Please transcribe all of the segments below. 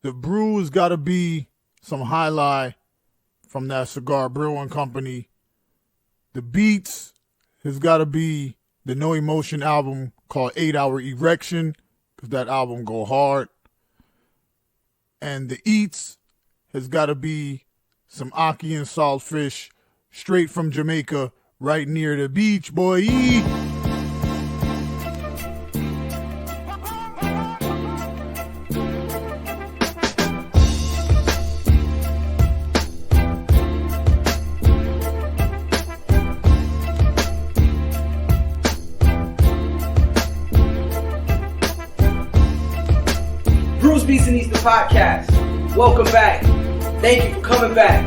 The brew has got to be some High Life from that cigar brewing company. The beats has got to be the NoEmotion album called 8 Hour Erection, because that album go hard. And the eats has got to be some Aki and saltfish straight from Jamaica, right near the beach, boy. BrewsBeats&Eats, the podcast. Welcome back. Thank you for coming back.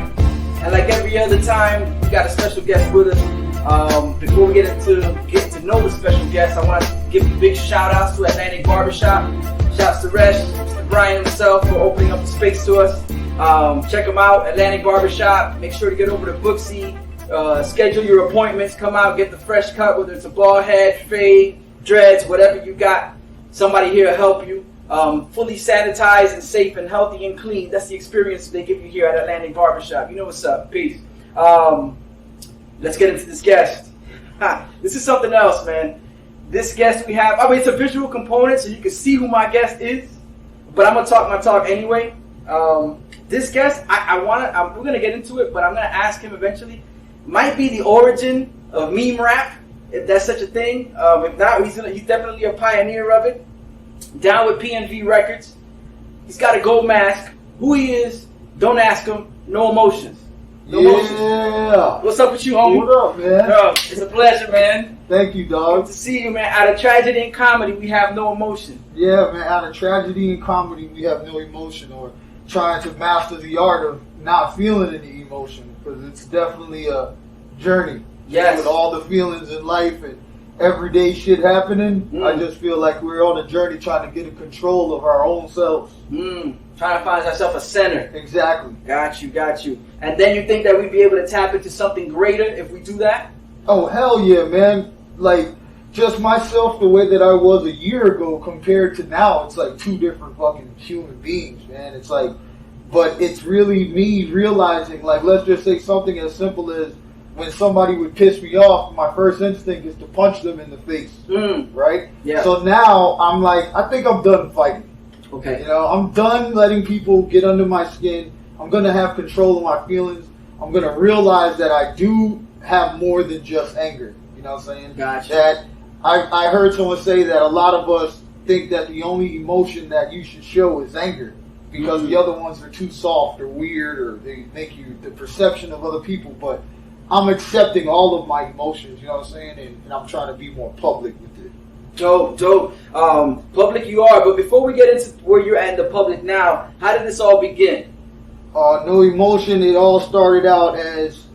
And like every other time, we got a special guest with us. Before we get to know the special guest, I want to give big shout outs to Atlantic Barbershop. Shouts to Resh, Mr. Brian himself for opening up the space to us. Check them out, Atlantic Barbershop. Make sure to get over to Booksy. Schedule your appointments. Come out, get the fresh cut, whether it's a bald head, fade, dreads, whatever you got. Somebody here to help you. Fully sanitized and safe and healthy and clean. That's the experience they give you here at Atlantic Barbershop. You know what's up. Peace. Let's get into this guest. This is something else, man. This guest we have, it's a visual component so you can see who my guest is, but I'm going to talk my talk anyway. This guest, we're going to get into it, but I'm going to ask him eventually. Might be the origin of meme rap, if that's such a thing. If not, he's definitely a pioneer of it. Down with PNV Records. He's got a gold mask. Who he is, don't ask him. No emotions. No emotions. What's up with you, homie? What up, man? It's a pleasure, man. Thank you, dog. Good to see you, man. Out of tragedy and comedy, we have no emotion. Yeah, man. Out of tragedy and comedy, we have no emotion, or trying to master the art of not feeling any emotion, because it's definitely a journey. Yes. With all the feelings in life and everyday shit happening, I just feel like we're on a journey trying to get in control of our own selves. Trying to find ourselves a center. Exactly. Got you. And then you think that we'd be able to tap into something greater if we do that? Oh, hell yeah, man. Like, just myself, the way that I was a year ago compared to now, it's like two different fucking human beings, man. It's like, but it's really me realizing, like, let's just say something as simple as, when somebody would piss me off, my first instinct is to punch them in the face, right? Yeah. So now I'm like, I think I'm done fighting. Okay. You know, I'm done letting people get under my skin. I'm going to have control of my feelings. I'm going to realize that I do have more than just anger. You know what I'm saying? Gotcha. That I heard someone say that a lot of us think that the only emotion that you should show is anger, because the other ones are too soft or weird, or they make you the perception of other people. But I'm accepting all of my emotions, you know what I'm saying? And I'm trying to be more public with it. Dope. Public you are, but before we get into where you're at in the public now, how did this all begin? NoEmotion, it all started out as,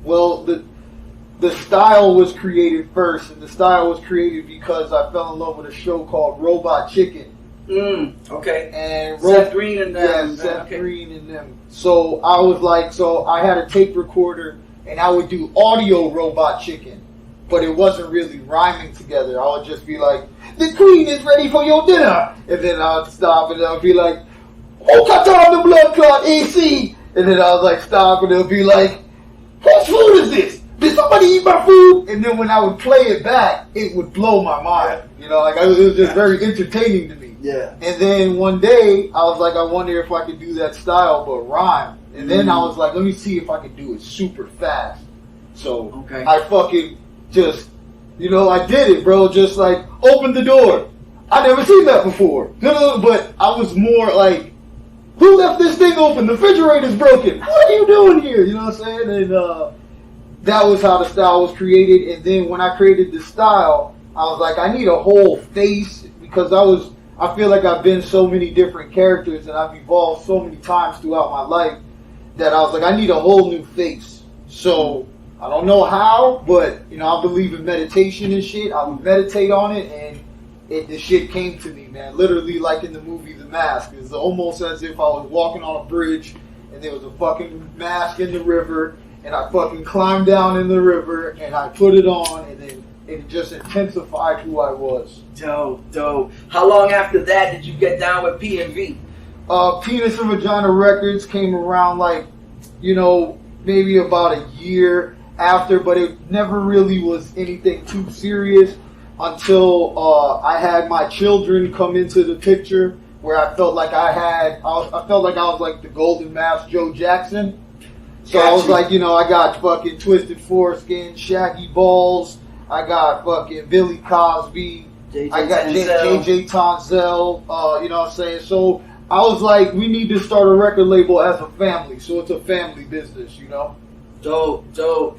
well, the style was created first, and the style was created because I fell in love with a show called Robot Chicken. Okay. And Seth Green and them. Yeah, Seth Green and them. So I was like, I had a tape recorder, and I would do audio Robot Chicken, but it wasn't really rhyming together. I would just be like, the queen is ready for your dinner. And then I would stop, and I'd be like, oh, cut on the blood clot, AC. And then I was like, stop, and it'll be like, whose food is this? Did somebody eat my food? And then when I would play it back, it would blow my mind. You know, like, it was just very entertaining to me. Yeah. And then one day, I was like, I wonder if I could do that style, but rhyme. And then I was like, let me see if I can do it super fast. So I fucking just, I did it, bro. Just like, open the door. I never seen that before. But I was more like, who left this thing open? The refrigerator's broken. What are you doing here? You know what I'm saying? And that was how the style was created. And then when I created the style, I was like, I need a whole face, because I feel like I've been so many different characters and I've evolved so many times throughout my life, that I was like, I need a whole new face. So I don't know how, but I believe in meditation and shit. I would meditate on it, and the shit came to me, man. Literally like in the movie The Mask. It's almost as if I was walking on a bridge and there was a fucking mask in the river, and I fucking climbed down in the river and I put it on, and then it just intensified who I was. Dope. How long after that did you get down with PNV? Penis and Vagina Records came around like, maybe about a year after, but it never really was anything too serious until I had my children come into the picture, where I felt like I was like the Golden Mask Joe Jackson. So I was like, I got fucking Twisted Foreskin, Shaggy Balls, I got fucking Billy Cosby, I got JJ Tonzel, you know what I'm saying? So I was like, we need to start a record label as a family, so it's a family business, Dope.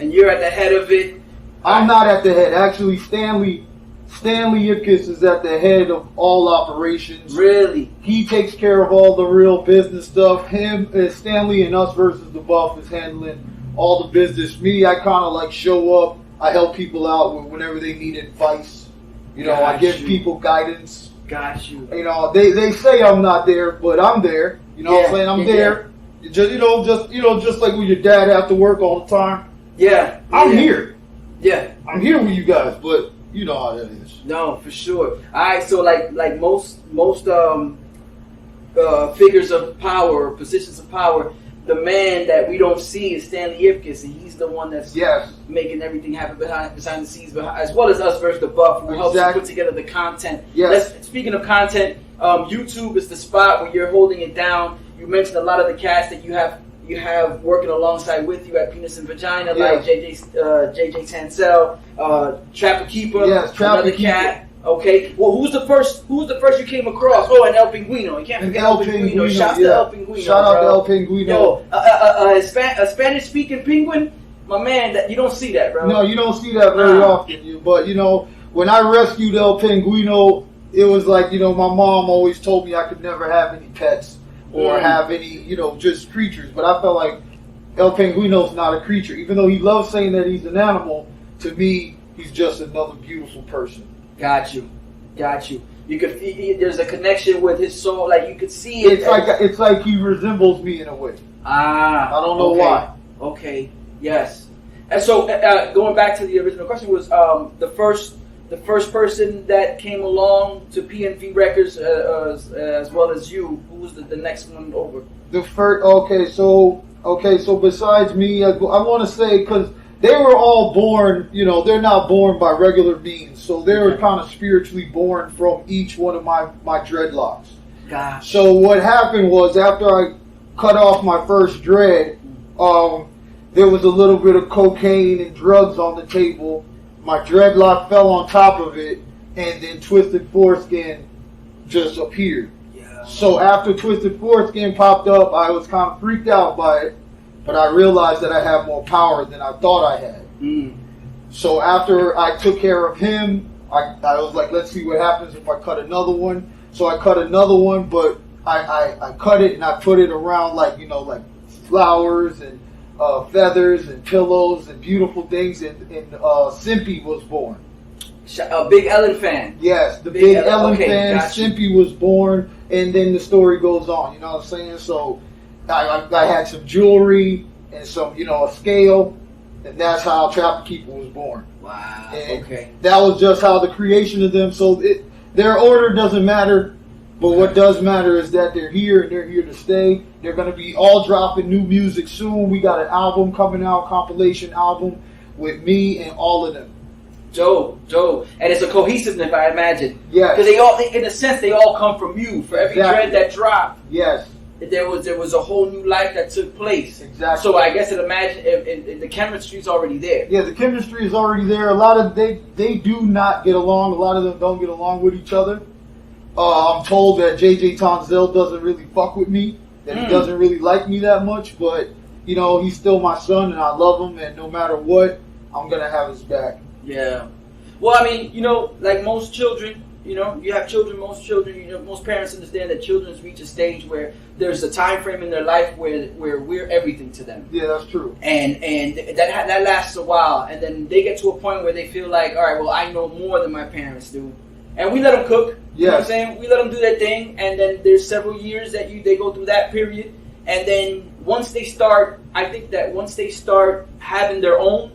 And you're at the head of it? I'm not at the head. Actually, Stanley Ipkiss is at the head of all operations. Really? He takes care of all the real business stuff. Stanley and Us versus the Buff is handling all the business. Me, I kind of like show up. I help people out whenever they need advice. I give people guidance. Got you. They say I'm not there, but I'm there. You know what I'm saying? I'm there. Just like with your dad have to work all the time. Yeah. I'm here. Yeah. I'm here with you guys, but you know how that is. No, for sure. Alright, so like most figures of power, positions of power, the man that we don't see is Stanley Ipkiss, and he's the one that's making everything happen behind the scenes, as well as Us versus the Buff, who helps put together the content. Yes. Speaking of content, YouTube is the spot where you're holding it down. You mentioned a lot of the cast that you have working alongside with you at Penis and Vagina, like JJ Tansel, Trapper Keeper, another cat. Okay, well, who's the first you came across? Oh, and El Pinguino. You can't forget El Pinguino. Shout out to El Pinguino. Shout out to El Pinguino. Yo, a Spanish-speaking penguin, my man. That you don't see that, bro. No, you don't see that very often. But when I rescued El Pinguino, it was like my mom always told me I could never have any pets or have any just creatures. But I felt like El Pinguino's not a creature, even though he loves saying that he's an animal. To me, he's just another beautiful person. Got you. You could there's a connection with his soul, like you could see it. It's like he resembles me in a way. I don't know why. Okay. Yes. And so going back to the original question was the first person that came along to PNV Records as well as you. Who was the next one over? The first. So besides me, I want to say because. They were all born, they're not born by regular means. So they were kind of spiritually born from each one of my dreadlocks. Gosh. So what happened was after I cut off my first dread, there was a little bit of cocaine and drugs on the table. My dreadlock fell on top of it, and then Twisted Foreskin just appeared. Yeah. So after Twisted Foreskin popped up, I was kind of freaked out by it. But I realized that I have more power than I thought I had. So after I took care of him, I was like, let's see what happens if I cut another one. So I cut another one, but I cut it and I put it around like flowers and feathers and pillows and beautiful things. And Simpy was born. A Big Ellen fan. Yes, the Big Ellen fan. Simpy was born, and then the story goes on. You know what I'm saying? So. I had some jewelry and some, a scale, and that's how Trapper Keeper was born. Wow. And okay. That was just how the creation of them. So their order doesn't matter, but what does matter is that they're here and they're here to stay. They're going to be all dropping new music soon. We got an album coming out, compilation album with me and all of them. Dope. And it's a cohesiveness, I imagine. Yes. Because in a sense, they all come from you. For every dread that dropped. Yes. There was a whole new life that took place. Exactly. So I guess if the chemistry's already there. Yeah, the chemistry is already there. A lot of they do not get along. A lot of them don't get along with each other. I'm told that JJ Tonzel doesn't really fuck with me. That he doesn't really like me that much. But he's still my son, and I love him. And no matter what, I'm gonna have his back. Yeah. Well, I mean, like most children. You have children, most parents understand that children reach a stage where there's a time frame in their life where we're everything to them. Yeah, that's true. And that lasts a while, and then they get to a point where they feel like, all right, well, I know more than my parents do. And we let them cook. You know what I'm saying? We let them do their thing, and then there's several years that they go through that period. And then once they start having their own,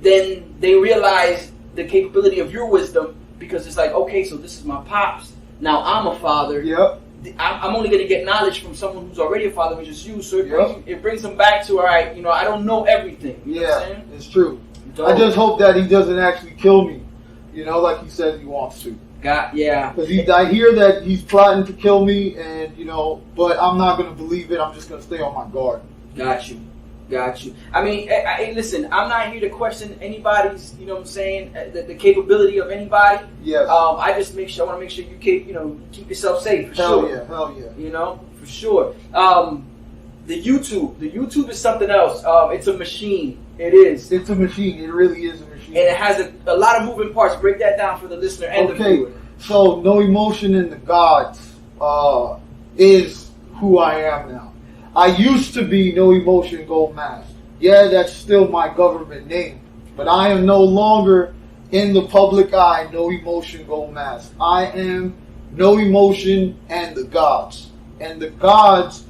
then they realize the capability of your wisdom. Because it's like, okay, so this is my pops. Now I'm a father. Yep. I'm only going to get knowledge from someone who's already a follower, which is you. So it brings them back to, all right, I don't know everything. You know what I'm saying? It's true. Dope. I just hope that he doesn't actually kill me, like he says he wants to. Yeah. Because I hear that he's plotting to kill me, and but I'm not going to believe it. I'm just going to stay on my guard. Got you. I mean, listen, I'm not here to question anybody's, the capability of anybody. Yes. I want to make sure you keep yourself safe, for sure. Hell yeah. For sure. The YouTube is something else. It's a machine. It is. It's a machine. It really is a machine. And it has a lot of moving parts. Break that down for the listener and the viewer. So NoEmotion and the Gods is who I am now. I used to be NoEmotion Gold Mask. Yeah, that's still my government name. But I am no longer in the public eye NoEmotion Gold Mask. I am NoEmotion and the Gods. And the Gods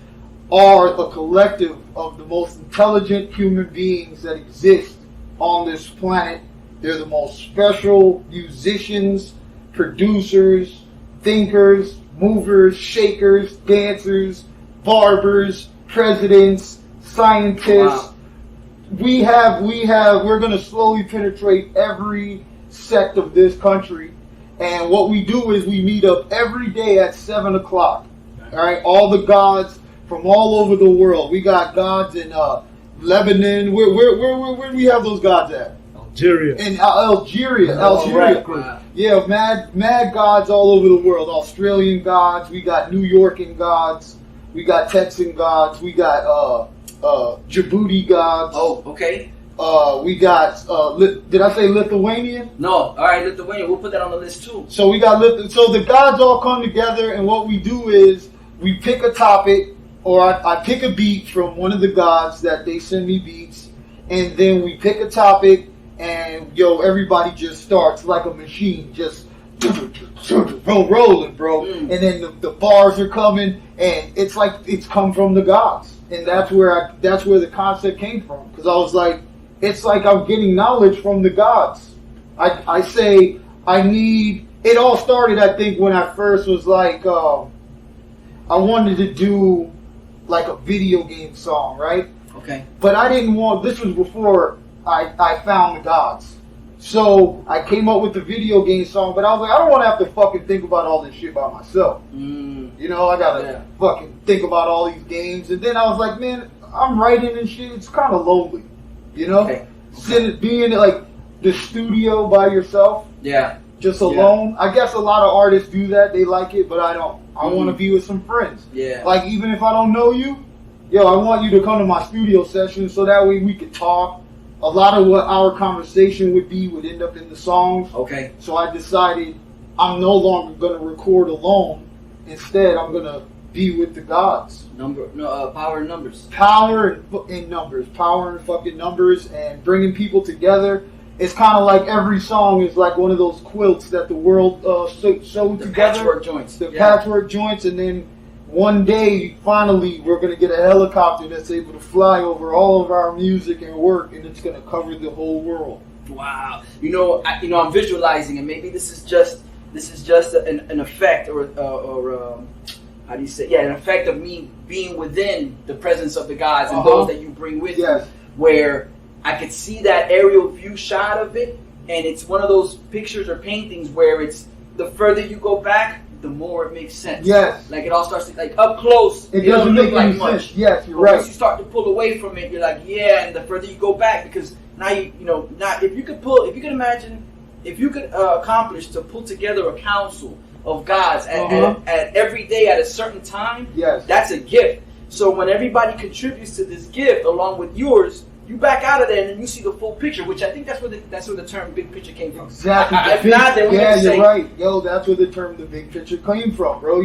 are a collective of the most intelligent human beings that exist on this planet. They're the most special musicians, producers, thinkers, movers, shakers, dancers, barbers, presidents, scientists. Wow. We're going to slowly penetrate every sect of this country. And what we do is we meet up every day at 7 o'clock. All right. All the gods from all over the world. We got gods in Lebanon. Where do we have those gods at? Algeria. In Algeria. Right. Yeah, mad gods all over the world. Australian gods. We got New Yorkan gods. We got Texan gods. We got Djibouti gods. Oh, okay. We got did I say Lithuanian? No. All right, Lithuanian. We'll put that on the list too. So we got so the gods all come together, and what we do is we pick a topic, or I pick a beat from one of the gods that they send me beats, and then we pick a topic, and everybody just starts like a machine, just rolling, bro. And then the bars are coming, and it's like it's come from the gods, and that's where the concept came from. Because I was like, it's like I'm getting knowledge from the gods. I say I need. It all started, I think, when I first was like, I wanted to do like a video game song, right? Okay. But I didn't want. This was before I found the gods. So I came up with the video game song, but I was like, I don't want to have to fucking think about all this shit by myself. I gotta fucking think about all these games. And then I was like, man, I'm writing and shit. It's kind of lonely, Okay. Being like the studio by yourself. Yeah. Just alone. Yeah. I guess a lot of artists do that. They like it, but I don't. I want to be with some friends. Yeah. Like, even if I don't know you, I want you to come to my studio session so that way we could talk. A lot of what our conversation would end up in the songs. Okay. So I decided I'm no longer going to record alone. Instead, I'm going to be with the gods. Power in numbers. Power in numbers. Power in fucking numbers, and bringing people together. It's kind of like every song is like one of those quilts that the world sewed together. Patchwork joints. The patchwork joints, and then one day, finally, we're going to get a helicopter that's able to fly over all of our music and work, and it's going to cover the whole world. Wow. I'm visualizing, and maybe this is just an effect, or how do you say? Yeah, an effect of me being within the presence of the gods and those that you bring with you, where I could see that aerial view shot of it, and it's one of those pictures or paintings where it's the further you go back, the more it makes sense. Yes. Like it all starts to, like up close, it doesn't look like much. Sense. Yes, you're right. Once you start to pull away from it, you're like, and the further you go back, because now if you could accomplish to pull together a council of gods at every day at a certain time, that's a gift. So when everybody contributes to this gift along with yours, you back out of there and then you see the full picture, which I think that's where the term "big picture" came from. Exactly. You're right. Yo, that's where the term "the big picture" came from, bro.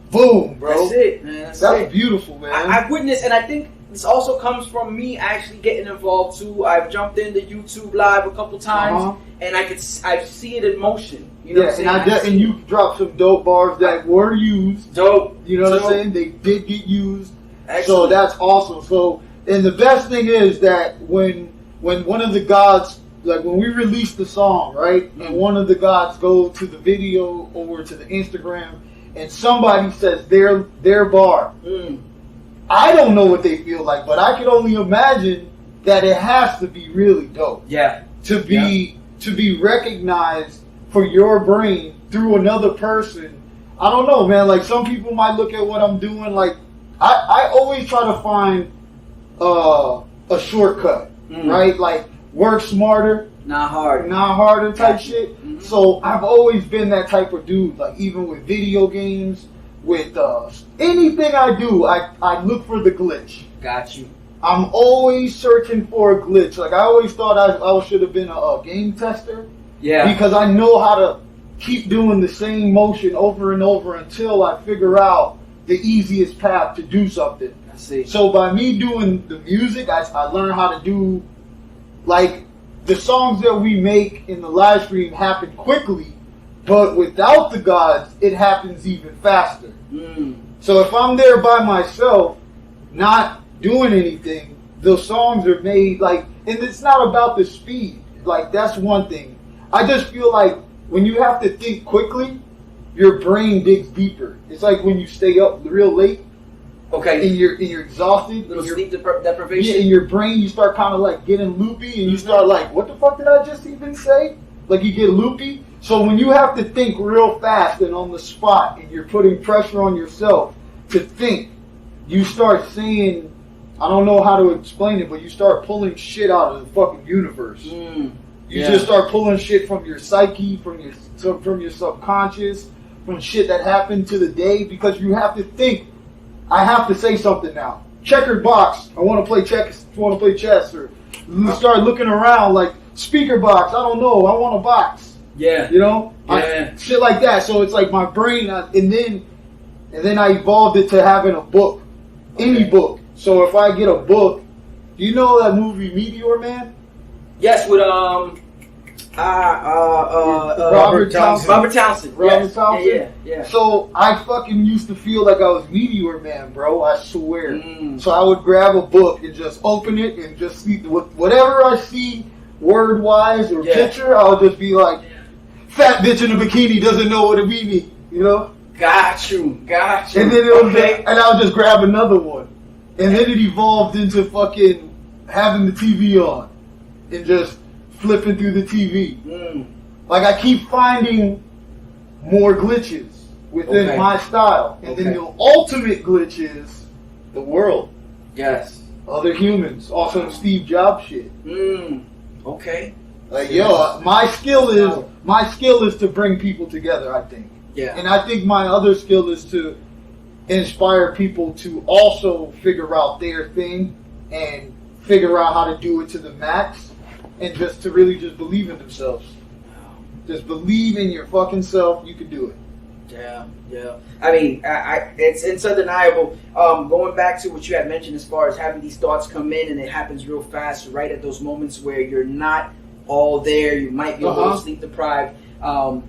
Boom, bro. That's it, man. That's beautiful, man. I've witnessed, and I think this also comes from me actually getting involved too. I've jumped into YouTube Live a couple times, and I see it in motion. You know what I'm saying? And you dropped some dope bars that were used. Dope. You know what I'm saying? They did get used. Excellent. So that's awesome. So. And the best thing is that when one of the gods, like when we release the song, right, and one of the gods go to the video or to the Instagram and somebody says their bar. I don't know what they feel like, but I can only imagine that it has to be really dope. Yeah. To be recognized for your brain through another person. I don't know, man. Like, some people might look at what I'm doing. Like, I always try to find a shortcut, right? Like, work smarter, not harder type shit. So I've always been that type of dude. Like, even with video games, with anything I do, I look for the glitch. Got you. I'm always searching for a glitch. Like, I always thought I should have been a game tester. Yeah. Because I know how to keep doing the same motion over and over until I figure out the easiest path to do something. I see. So by me doing the music, I learned how to do, like, the songs that we make in the live stream happen quickly, but without the gods, it happens even faster. So if I'm there by myself, not doing anything, the songs are made, like, and it's not about the speed. Like, that's one thing. I just feel like when you have to think quickly, your brain digs deeper. It's like when you stay up real late, okay, and you're exhausted, little sleep deprivation. Yeah, in your brain you start kind of like getting loopy, and you start like, what the fuck did I just even say? Like, you get loopy. So when you have to think real fast and on the spot, and you're putting pressure on yourself to think, you start saying, I don't know how to explain it, but you start pulling shit out of the fucking universe. You just start pulling shit from your psyche, from your subconscious, from shit that happened to the day, because you have to think, I have to say something now. Checkered box, I want to play chess, or you start looking around like, speaker box, I don't know, I want a box. Yeah. You know? Yeah. Shit like that. So it's like my brain, and then I evolved it to having a book. Any book. So if I get a book, do you know that movie Meteor Man? Yes, with Robert Townsend. Robert Townsend. Yeah. So I fucking used to feel like I was Meteor Man, bro. I swear. So I would grab a book and just open it and just see whatever I see word wise or picture. I'll just be like, fat bitch in a bikini doesn't know what a meanie, you know? Got you. And then and I'll just grab another one, and then it evolved into fucking having the TV on and just flipping through the TV. Like, I keep finding more glitches within my style. And then the ultimate glitch is the world. Yes. Other humans. Also Steve Jobs shit. Okay. Like, yo, my skill is to bring people together, I think. Yeah. And I think my other skill is to inspire people to also figure out their thing and figure out how to do it to the max. And just to really just believe in themselves. Just believe in your fucking self. You can do it. Yeah. I mean, it's undeniable. Going back to what you had mentioned as far as having these thoughts come in and it happens real fast, right at those moments where you're not all there. You might be a little sleep deprived. I'm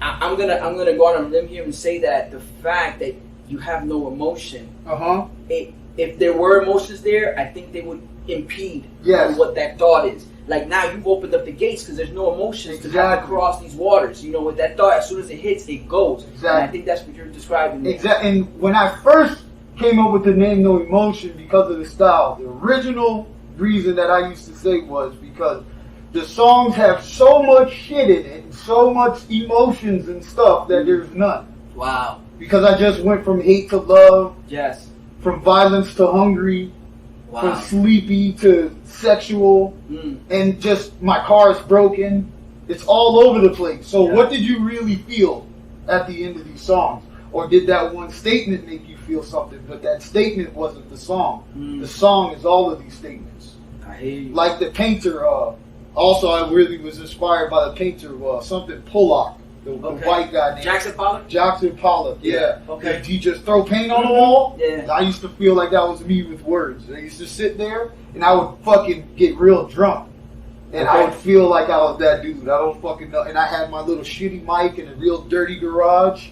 gonna go on a limb here and say that the fact that you have no emotion. If there were emotions there, I think they would impede on what that thought is. Like, now you've opened up the gates because there's no emotions to have to cross these waters. You know, with that thought, as soon as it hits, it goes. Exactly. And I think that's what you're describing there. Exactly. And when I first came up with the name NoEmotion because of the style, the original reason that I used to say was because the songs have so much shit in it, and so much emotions and stuff that there's none. Wow. Because I just went from hate to love. Yes. From violence to hungry. Wow. From sleepy to sexual, and just my car is broken. It's all over the place. So what did you really feel at the end of these songs? Or did that one statement make you feel something, but that statement wasn't the song? The song is all of these statements. I hear you. Like the painter, also I really was inspired by the painter, something Pollock, the white guy named Jackson Pollock, yeah. Okay. He just throw paint on the wall. Yeah. I used to feel like that was me with words. I used to sit there and I would fucking get real drunk. And I would feel like I was that dude. I don't fucking know. And I had my little shitty mic in a real dirty garage.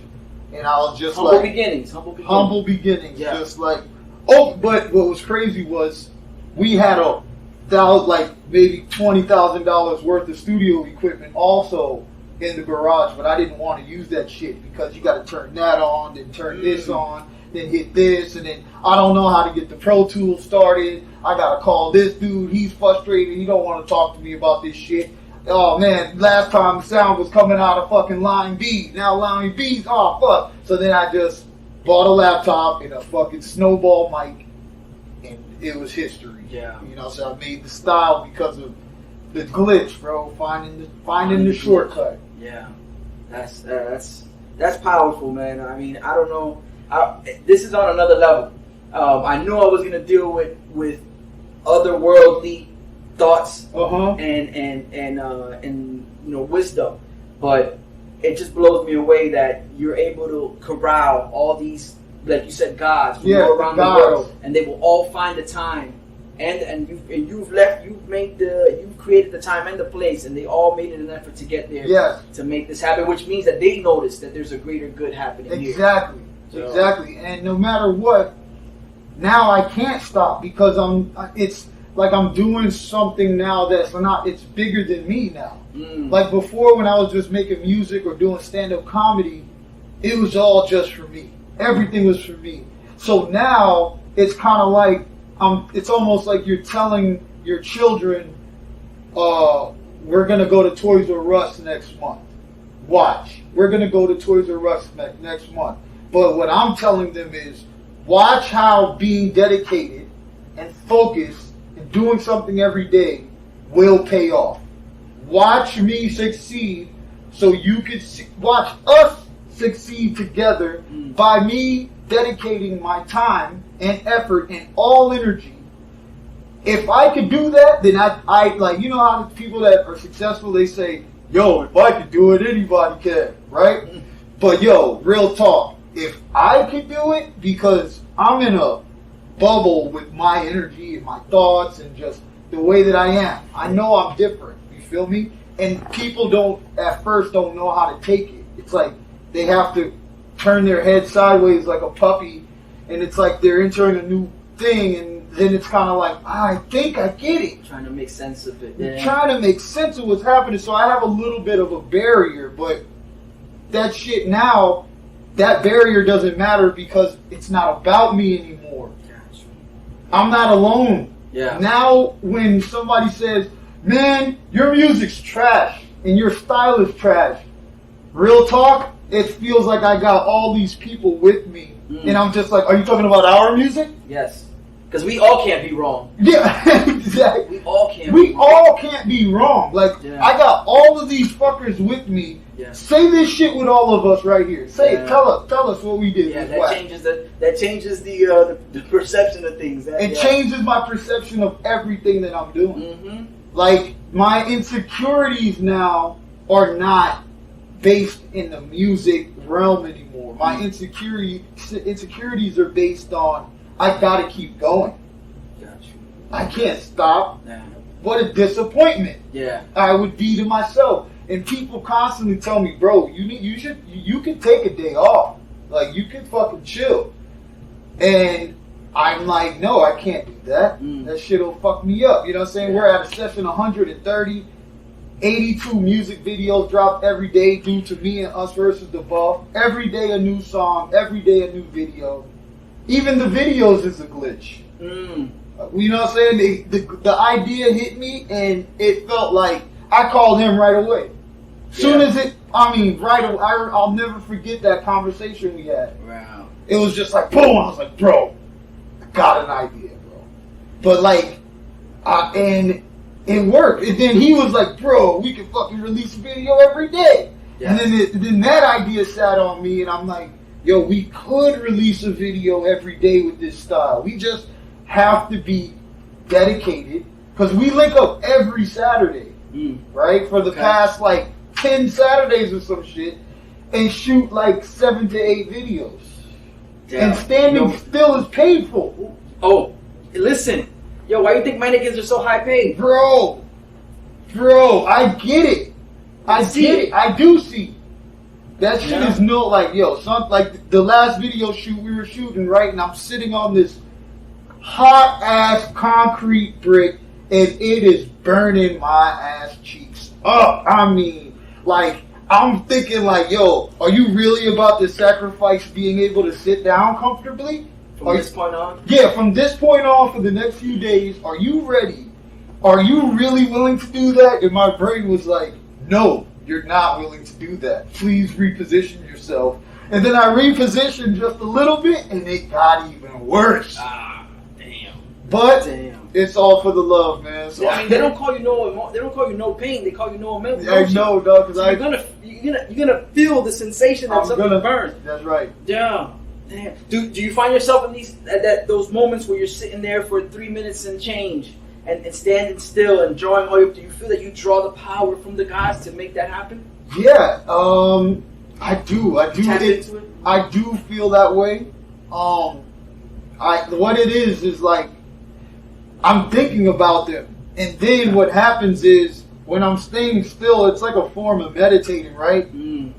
And I was just Humble beginnings. Yeah. Just like, but what was crazy was we had maybe $20,000 worth of studio equipment also in the garage, but I didn't want to use that shit because you got to turn that on, then turn this on, then hit this, and then I don't know how to get the Pro Tools started. I got to call this dude. He's frustrated. He don't want to talk to me about this shit. Oh man, last time the sound was coming out of fucking line B. Now line B's, oh fuck. So then I just bought a laptop and a fucking snowball mic, and it was history. Yeah. You know, so I made the style because of the glitch, bro. Finding the shortcut. Yeah. That's powerful, man. I mean, I don't know. This is on another level. I knew I was gonna deal with otherworldly thoughts and wisdom, but it just blows me away that you're able to corral all these, like you said, gods from all around the world, and they will all find the time, and you've created the time and the place, and they all made it an effort to get there to make this happen, which means that they notice that there's a greater good happening here. Exactly. And no matter what, now I can't stop because it's like I'm doing something now it's bigger than me now. Like before, when I was just making music or doing stand-up comedy, it was all just for me. Everything was for me. So now it's kind of like it's almost like you're telling your children, we're gonna go to Toys R Us next month. Watch, we're gonna go to Toys R Us next month. But what I'm telling them is, watch how being dedicated and focused and doing something every day will pay off. Watch me succeed so you can watch us succeed together by me dedicating my time and effort and all energy. If I could do that, then I like, you know how the people that are successful, they say, yo, if I could do it, anybody can, right? But yo, real talk. If I could do it, because I'm in a bubble with my energy and my thoughts and just the way that I am. I know I'm different. You feel me? And people at first don't know how to take it. It's like they have to turn their head sideways like a puppy, and it's like they're entering a new thing, and then it's kind of like, I think I get it. Trying to make sense of it. Yeah. Trying to make sense of what's happening. So I have a little bit of a barrier, but that shit now, that barrier doesn't matter because it's not about me anymore. Gotcha. I'm not alone. Yeah. Now when somebody says, man, your music's trash and your style is trash, real talk, it feels like I got all these people with me. And I'm just like, are you talking about our music? Yes. Because we all can't be wrong. Yeah, exactly. We all can't be wrong. Like, I got all of these fuckers with me. Yeah. Say this shit with all of us right here. Say it. Tell us what we did. Yeah, that changes the perception of things. It changes my perception of everything that I'm doing. Like, my insecurities now are not based in the music realm anymore. My insecurities are based on, I gotta keep going. Gotcha. I can't stop. Yeah. What a disappointment. Yeah. I would be to myself. And people constantly tell me, bro, you can take a day off. Like, you can fucking chill. And I'm like, no, I can't do that. That shit'll fuck me up. You know what I'm saying? Yeah. We're at a session 130, 82 music videos dropped every day due to me and Us versus the Buff. Every day a new song, every day a new video. Even the videos is a glitch. You know what I'm saying? The idea hit me, and it felt like I called him right away. I'll never forget that conversation we had. Wow. It was just like, boom, I was like, bro, I got an idea, bro. But like, and it worked. And then he was like, bro, we can fucking release a video every day. Yes. And then that idea sat on me, and I'm like, yo, we could release a video every day with this style. We just have to be dedicated, because we link up every Saturday, right? For the past like 10 Saturdays or some shit, and shoot like 7 to 8 videos. Damn. And standing still is painful. Oh, listen. Yo, why do you think mannequins are so high paid? Bro, I get it. I do see. That shit is like the last video shoot we were shooting, right? And I'm sitting on this hot ass concrete brick, and it is burning my ass cheeks up. I mean, like, I'm thinking like, yo, are you really about to sacrifice being able to sit down comfortably? From this point on? Yeah, from this point on for the next few days, are you ready? Are you really willing to do that? And my brain was like, no, you're not willing to do that. Please reposition yourself. And then I repositioned just a little bit, and it got even worse. Ah, damn. But it's all for the love, man. So I mean, they don't call you no pain. They call you no emotion. I know, dog. Because you're gonna feel the sensation that something burns. That's right. Damn. Do you find yourself in those moments where you're sitting there for 3 minutes and change and standing still and drawing all your? Do you feel that you draw the power from the gods to make that happen? Yeah. I do. Tap into it? I do feel that way. What it is like I'm thinking about them, and then what happens is when I'm staying still, it's like a form of meditating, right?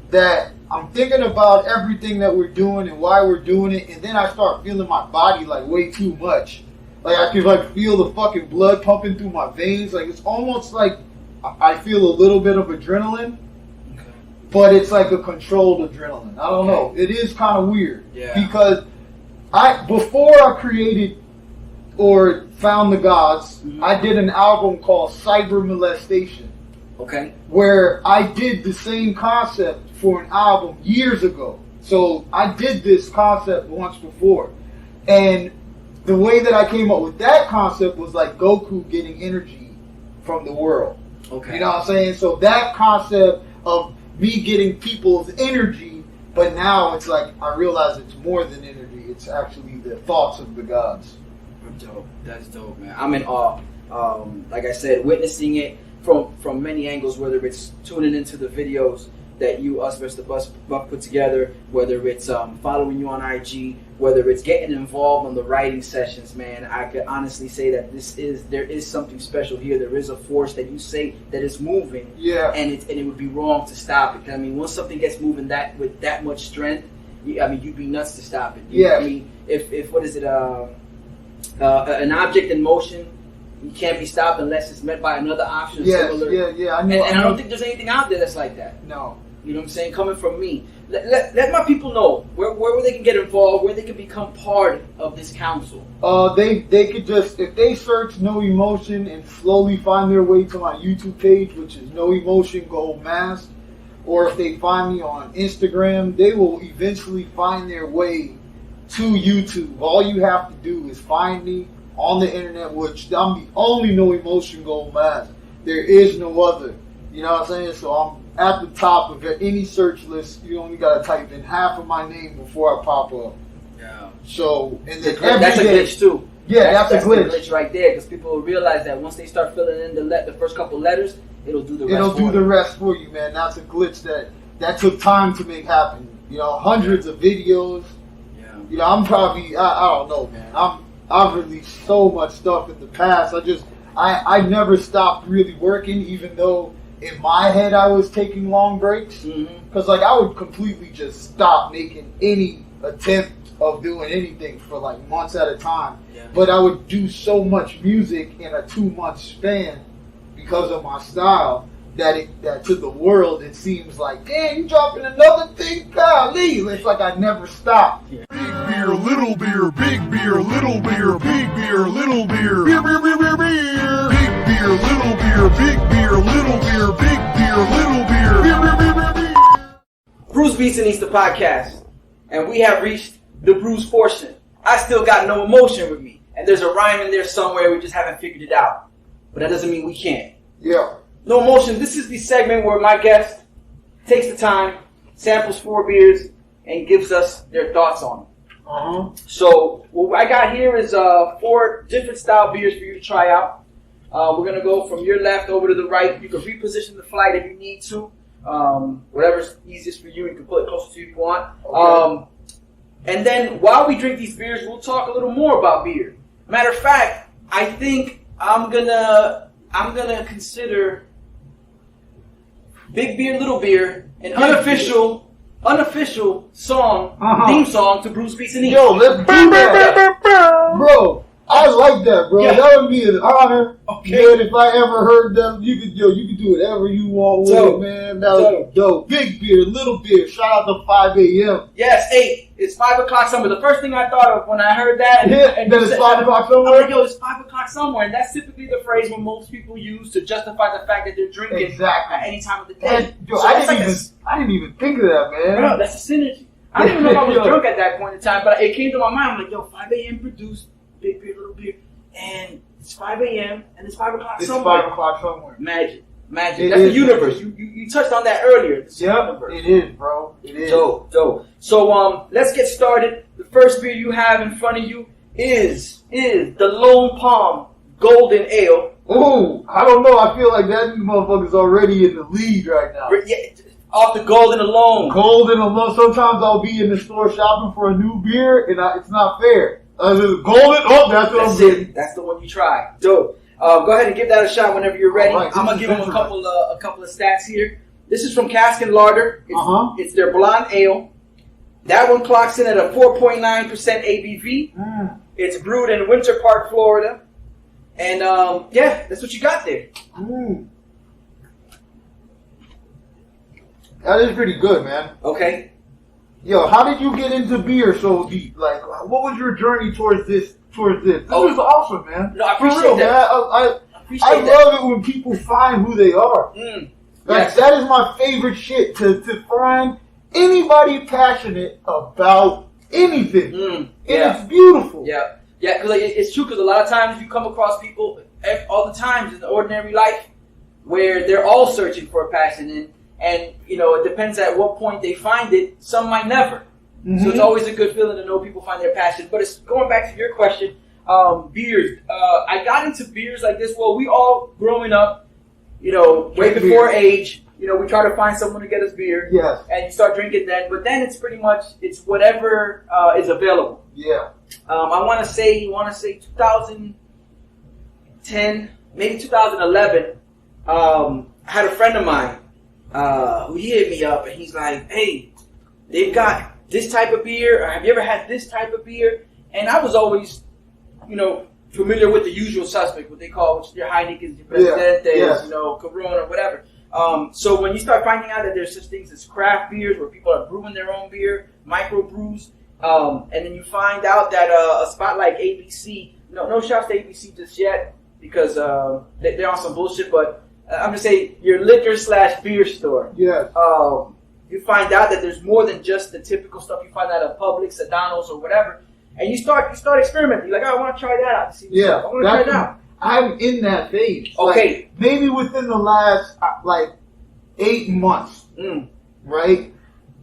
That I'm thinking about everything that we're doing and why we're doing it, and then I start feeling my body like way too much. Like I can like feel the fucking blood pumping through my veins. Like it's almost like I feel a little bit of adrenaline, but it's like a controlled adrenaline. I don't know. It is kind of weird because before I created or found the gods, I did an album called Cyber Molestation. Okay. Where I did the same concept for an album years ago. So I did this concept once before. And the way that I came up with that concept was like Goku getting energy from the world. Okay. You know what I'm saying? So that concept of me getting people's energy, but now it's like I realize it's more than energy. It's actually the thoughts of the gods. Dope. That's dope, man. I'm in awe. Like I said, witnessing it from many angles, whether it's tuning into the videos that us versus the Buff put together, whether it's following you on IG, whether it's getting involved on the writing sessions, man, I could honestly say that there is something special here. There is a force that you say that is moving, and it would be wrong to stop it. I mean, once something gets moving with that much strength, you'd be nuts to stop it. I mean, if what is it? An object in motion, you can't be stopped unless it's met by another option similar. I know. And I don't think there's anything out there that's like that. No. You know what I'm saying? Coming from me. Let my people know where they can get involved, where they can become part of this council. They could just, if they search NoEmotion and slowly find their way to my YouTube page, which is NoEmotion Gold Mask, or if they find me on Instagram, they will eventually find their way to YouTube. All you have to do is find me on the internet, which I'm the only NoEmotion Gold Mask. There is no other. You know what I'm saying? So I'm at the top of any search list. You only gotta type in half of my name before I pop up. Yeah. So and then that's a glitch too. Yeah, that's a glitch. The glitch right there, because people will realize that once they start filling in the first couple letters, it'll do the rest. It'll do the rest for you, man. That's a glitch that took time to make happen. You know, hundreds of videos. You know, I'm probably, I don't know, man. I've released so much stuff in the past. I never stopped really working, even though in my head I was taking long breaks. Because, like, I would completely just stop making any attempt of doing anything for, like, months at a time. But I would do so much music in a 2-month span because of my style. That to the world it seems like, damn, you dropping another thing, golly. It's like I never stopped. Big beer, little beer, big beer, little beer, big beer, little beer, beer, beer, beer, beer, beer, big beer, little beer, big beer, little beer, big beer, little beer, beer, beer, beer, beer, beer. BrewsBeats&Eats the podcast, and we have reached the Brews portion. I still got no emotion with me, and there's a rhyme in there somewhere. We just haven't figured it out, but that doesn't mean we can't. Yeah. No Emotion, this is the segment where my guest takes the time, samples 4 beers, and gives us their thoughts on them. So what I got here is 4 different style beers for you to try out. We're going to go from your left over to the right. You can reposition the flight if you need to. Whatever's easiest for you, you can pull it closer to you if you want. Okay. And then while we drink these beers, we'll talk a little more about beer. Matter of fact, I think I'm gonna consider Big Beer, Little Beer an unofficial song, theme song to BrewsBeats&Eats. Yo, let's do that. Bro, I I like that, bro. Yeah. That would be an honor. Okay. Man, if I ever heard them, you could do whatever you want with it, man. That was dope. Big beer, little beer. Shout out to 5 a.m. Yes, 8. It's 5 o'clock somewhere. The first thing I thought of when I heard that, and then it's 5 o'clock somewhere. I'm like, yo, it's 5 o'clock somewhere, and that's typically the phrase when most people use to justify the fact that they're drinking at any time of the day. And, I didn't even think of that, man. Bro, that's a synergy. I don't even know if I was drunk at that point in time, but it came to my mind. I'm like, yo, 5 a.m. produced big beer, little beer, and it's 5 a.m. and it's 5 o'clock somewhere. It's 5 o'clock somewhere. Magic. That's the universe. You touched on that earlier. Yep, it is, bro. It is. Dope. So let's get started. The first beer you have in front of you is the Lone Palm Golden Ale. Ooh, I don't know. I feel like that motherfucker's already in the lead right now. Yeah, off the Golden alone. Golden alone. Sometimes I'll be in the store shopping for a new beer, and it's not fair. Golden. Oh, that's it. That's the one you try. Dope. Go ahead and give that a shot whenever you're ready. Right, I'm gonna give them a couple of stats here. This is from Cask and Larder. It's their blonde ale. That one clocks in at a 4.9% ABV. It's brewed in Winter Park, Florida, and that's what you got there. That is pretty good, man. Okay. Yo, how did you get into beer so deep? Like, what was your journey towards this? This is awesome, man. No, I appreciate that. Man. I love it when people find who they are. That is my favorite shit, to find anybody passionate about anything. And it's beautiful. Yeah, because it's true, because a lot of times you come across people all the times in the ordinary life where they're all searching for a passion, and you know, it depends at what point they find it. Some might never. So it's always a good feeling to know people find their passion. But it's going back to your question, beers. I got into beers like this. Well, we all growing up, you know, way before age, you know, we try to find someone to get us beer. Yes. And you start drinking then. But then it's pretty much, it's whatever is available. Yeah. I want to say 2010, maybe 2011. I had a friend of mine who he hit me up, and he's like, hey, they've got this type of beer, or have you ever had this type of beer? And I was always, you know, familiar with the usual suspect, what they call, which your Heineken's, your Presidentes, you know, Corona, whatever. So when you start finding out that there's such things as craft beers, where people are brewing their own beer, microbrews, and then you find out that a spot like ABC, no shouts to ABC just yet, because they're on some bullshit, but I'm just saying your liquor/beer store. Yes. You find out that there's more than just the typical stuff you find out at Publix, Sedano's, or whatever, and you start experimenting. You're like, oh, I want to try that out. I want to try it out. I'm in that phase. Okay. Like, maybe within the last 8 months, right?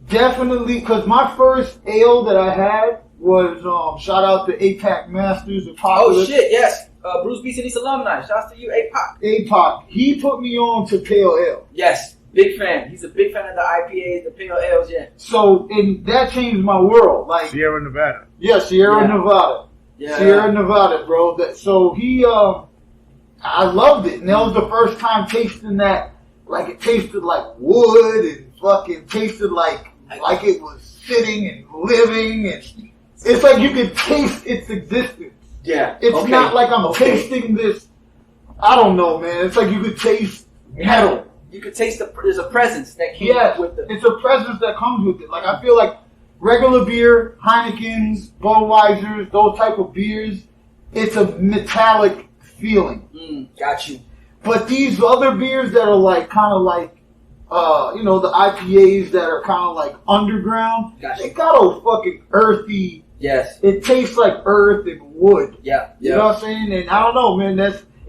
Definitely, because my first ale that I had was shout out to APAC Masters of Popular. Oh shit, yes. BrewsBeats&Eats alumni. Shout out to you, APAC. APAC. He put me on to pale ale. Yes. Big fan. He's a big fan of the IPAs, the pale ales, yeah. So, and that changed my world. Like Sierra Nevada. Yeah, Sierra Nevada. Yeah. Sierra Nevada, bro. So he, I loved it. And that was the first time tasting that. Like, it tasted like wood and fucking tasted like it was sitting and living. And it's like you could taste its existence. Yeah. It's not like I'm tasting this, I don't know, man. It's like you could taste metal. You could taste there's a presence that came with it. It's a presence that comes with it. Like, I feel like regular beer, Heineken's, Budweiser's, those type of beers, it's a metallic feeling. Got you. But these other beers that are like, kind of like, you know, the IPAs that are kind of like underground, they got a fucking earthy. Yes. It tastes like earth and wood. Yeah. You know what I'm saying? And I don't know, man.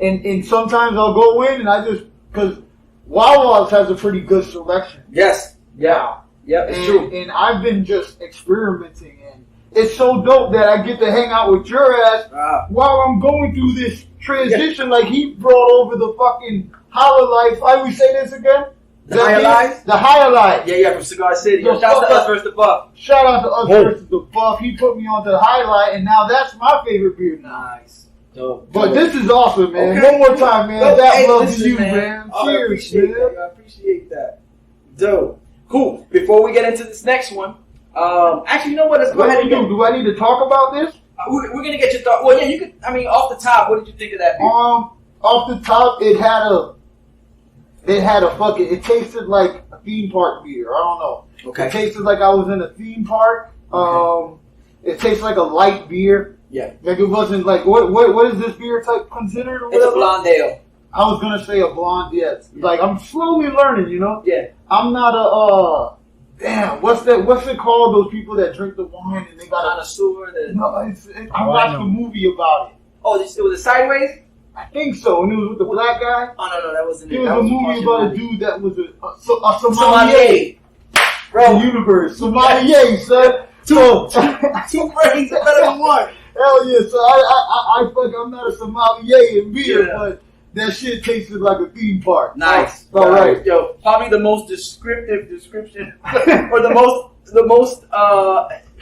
And sometimes I'll go in and because Wawa's has a pretty good selection. Yes. Yeah. Yeah, it's true. And I've been just experimenting, and it's so dope that I get to hang out with your ass while I'm going through this transition. Like, he brought over the fucking Higher Life. How do we say this again? The Higher Life? The Higher Life. Yeah, from Cigar City. Shout out to Us versus the Buff. Shout out to Us versus the Buff. He put me on to the Highlight, and now that's my favorite beer now. Nice. Dope. But this is awesome, man. Okay. One more time, man. That love to you, man. Cheers, man. I appreciate that. Dope. Cool. Before we get into this next one, actually, you know what? Let's go ahead and do I need to talk about this? we're gonna get your thought. Well, yeah, you could. I mean, off the top, what did you think of that beer? Off the top, it had a fucking. It tasted like a theme park beer. I don't know. Okay. It tasted like I was in a theme park. Okay. It tastes like a light beer. Yeah. Like it wasn't like what is this beer type considered or whatever? It's a blonde ale. I was gonna say a blonde, yes. Yeah. Like I'm slowly learning, you know? Yeah. I'm not a damn, what's it called? Those people that drink the wine and they got connoisseur. No, I watched a movie about it. Oh, it was a Sideways? I think so, and it was with the black guy. Oh no, that wasn't it. It was a movie about a dude that was a sommelier. Bro, the universe, sommelier, son. Two brains better than one. Hell yeah! So I'm not a sommelier in beer, but that shit tasted like a theme park. Nice. All right. Yo, probably the most descriptive description, or the most.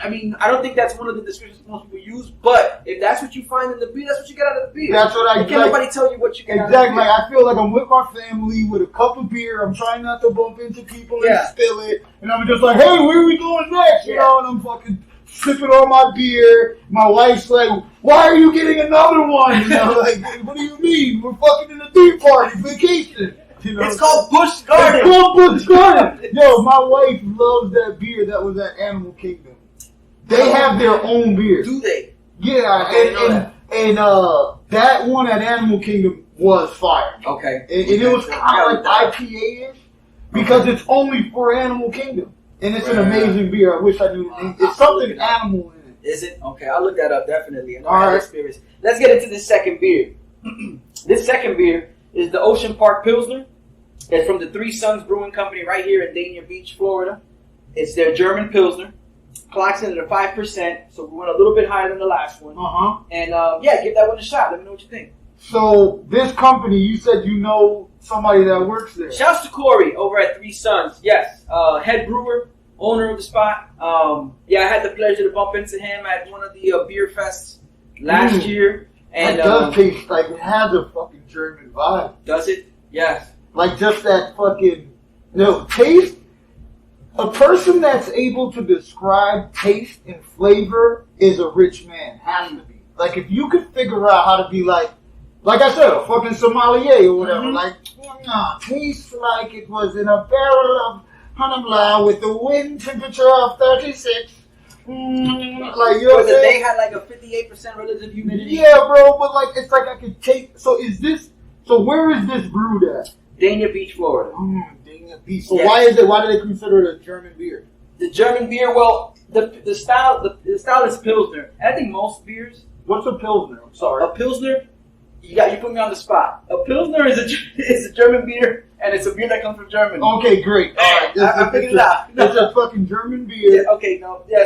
I mean, I don't think that's one of the descriptions most people use, but if that's what you find in the beer, that's what you get out of the beer. That's what I can't nobody tell you what you get out of the beer. Exactly. I feel like I'm with my family with a cup of beer. I'm trying not to bump into people and spill it. And I'm just like, hey, where are we going next? You know, and I'm fucking sipping on my beer. My wife's like, why are you getting another one? You know, like, what do you mean? We're fucking in a theme party, vacation. You know? It's called Busch Garden. It's called Busch Garden. Yo, my wife loves that beer that was at Animal Kingdom. They have their own beer. Do they? Yeah, and that one at Animal Kingdom was fire. Okay. And it was kind of like IPA-ish because it's only for Animal Kingdom. And it's an amazing beer. I wish I knew the name. It's something animal in it. Is it? Okay, I'll look that up definitely. All right. Let's get into this second beer. This second beer is the Ocean Park Pilsner. It's from the Three Sons Brewing Company right here in Dania Beach, Florida. It's their German Pilsner. Clocks in at 5%, so we went a little bit higher than the last one. And give that one a shot. Let me know what you think. So this company, you said you know somebody that works there. Shouts to Corey over at Three Sons. Yes, head brewer, owner of the spot. I had the pleasure to bump into him at one of the beer fests last year. And it does taste like it has a fucking German vibe. Does it? Yes. Like just that fucking taste. A person that's able to describe taste and flavor is a rich man. Has to be. Like if you could figure out how to be like I said, a fucking sommelier or whatever. Like, tastes like it was in a barrel of Pinot Blanc with the wind temperature of 36. Like, you know what I'm saying? They had like a 58% relative humidity. Yeah, bro, but like it's like I could take. So where is this brewed at? Dania Beach, Florida. Dania Beach. So why do they consider it a German beer? The German beer, well, the style is Pilsner. And I think most beers. What's a Pilsner? I'm sorry. A Pilsner. You put me on the spot. A Pilsner is a German beer, and it's a beer that comes from Germany. Okay, great. All right, I figured it out. It's a fucking German beer.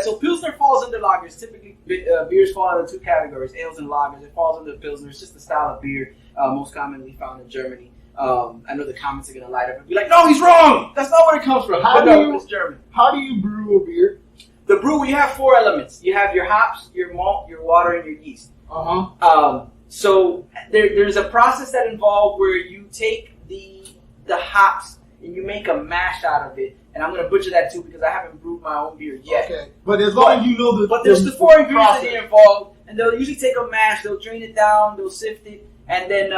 So Pilsner falls into lagers. Typically, beers fall into two categories: ales and lagers. It falls into Pilsner. It's just the style of beer most commonly found in Germany. I know the comments are gonna light up and be like, "No, he's wrong. That's not where it comes from." It's German. How do you brew a beer? The brew, we have 4 elements. You have your hops, your malt, your water, and your yeast. So there's a process that involves where you take the hops and you make a mash out of it. And I'm going to butcher that too because I haven't brewed my own beer yet. Okay. But as long as you know the... But there's the 4 ingredients that are involved. And they'll usually take a mash, they'll drain it down, they'll sift it. And then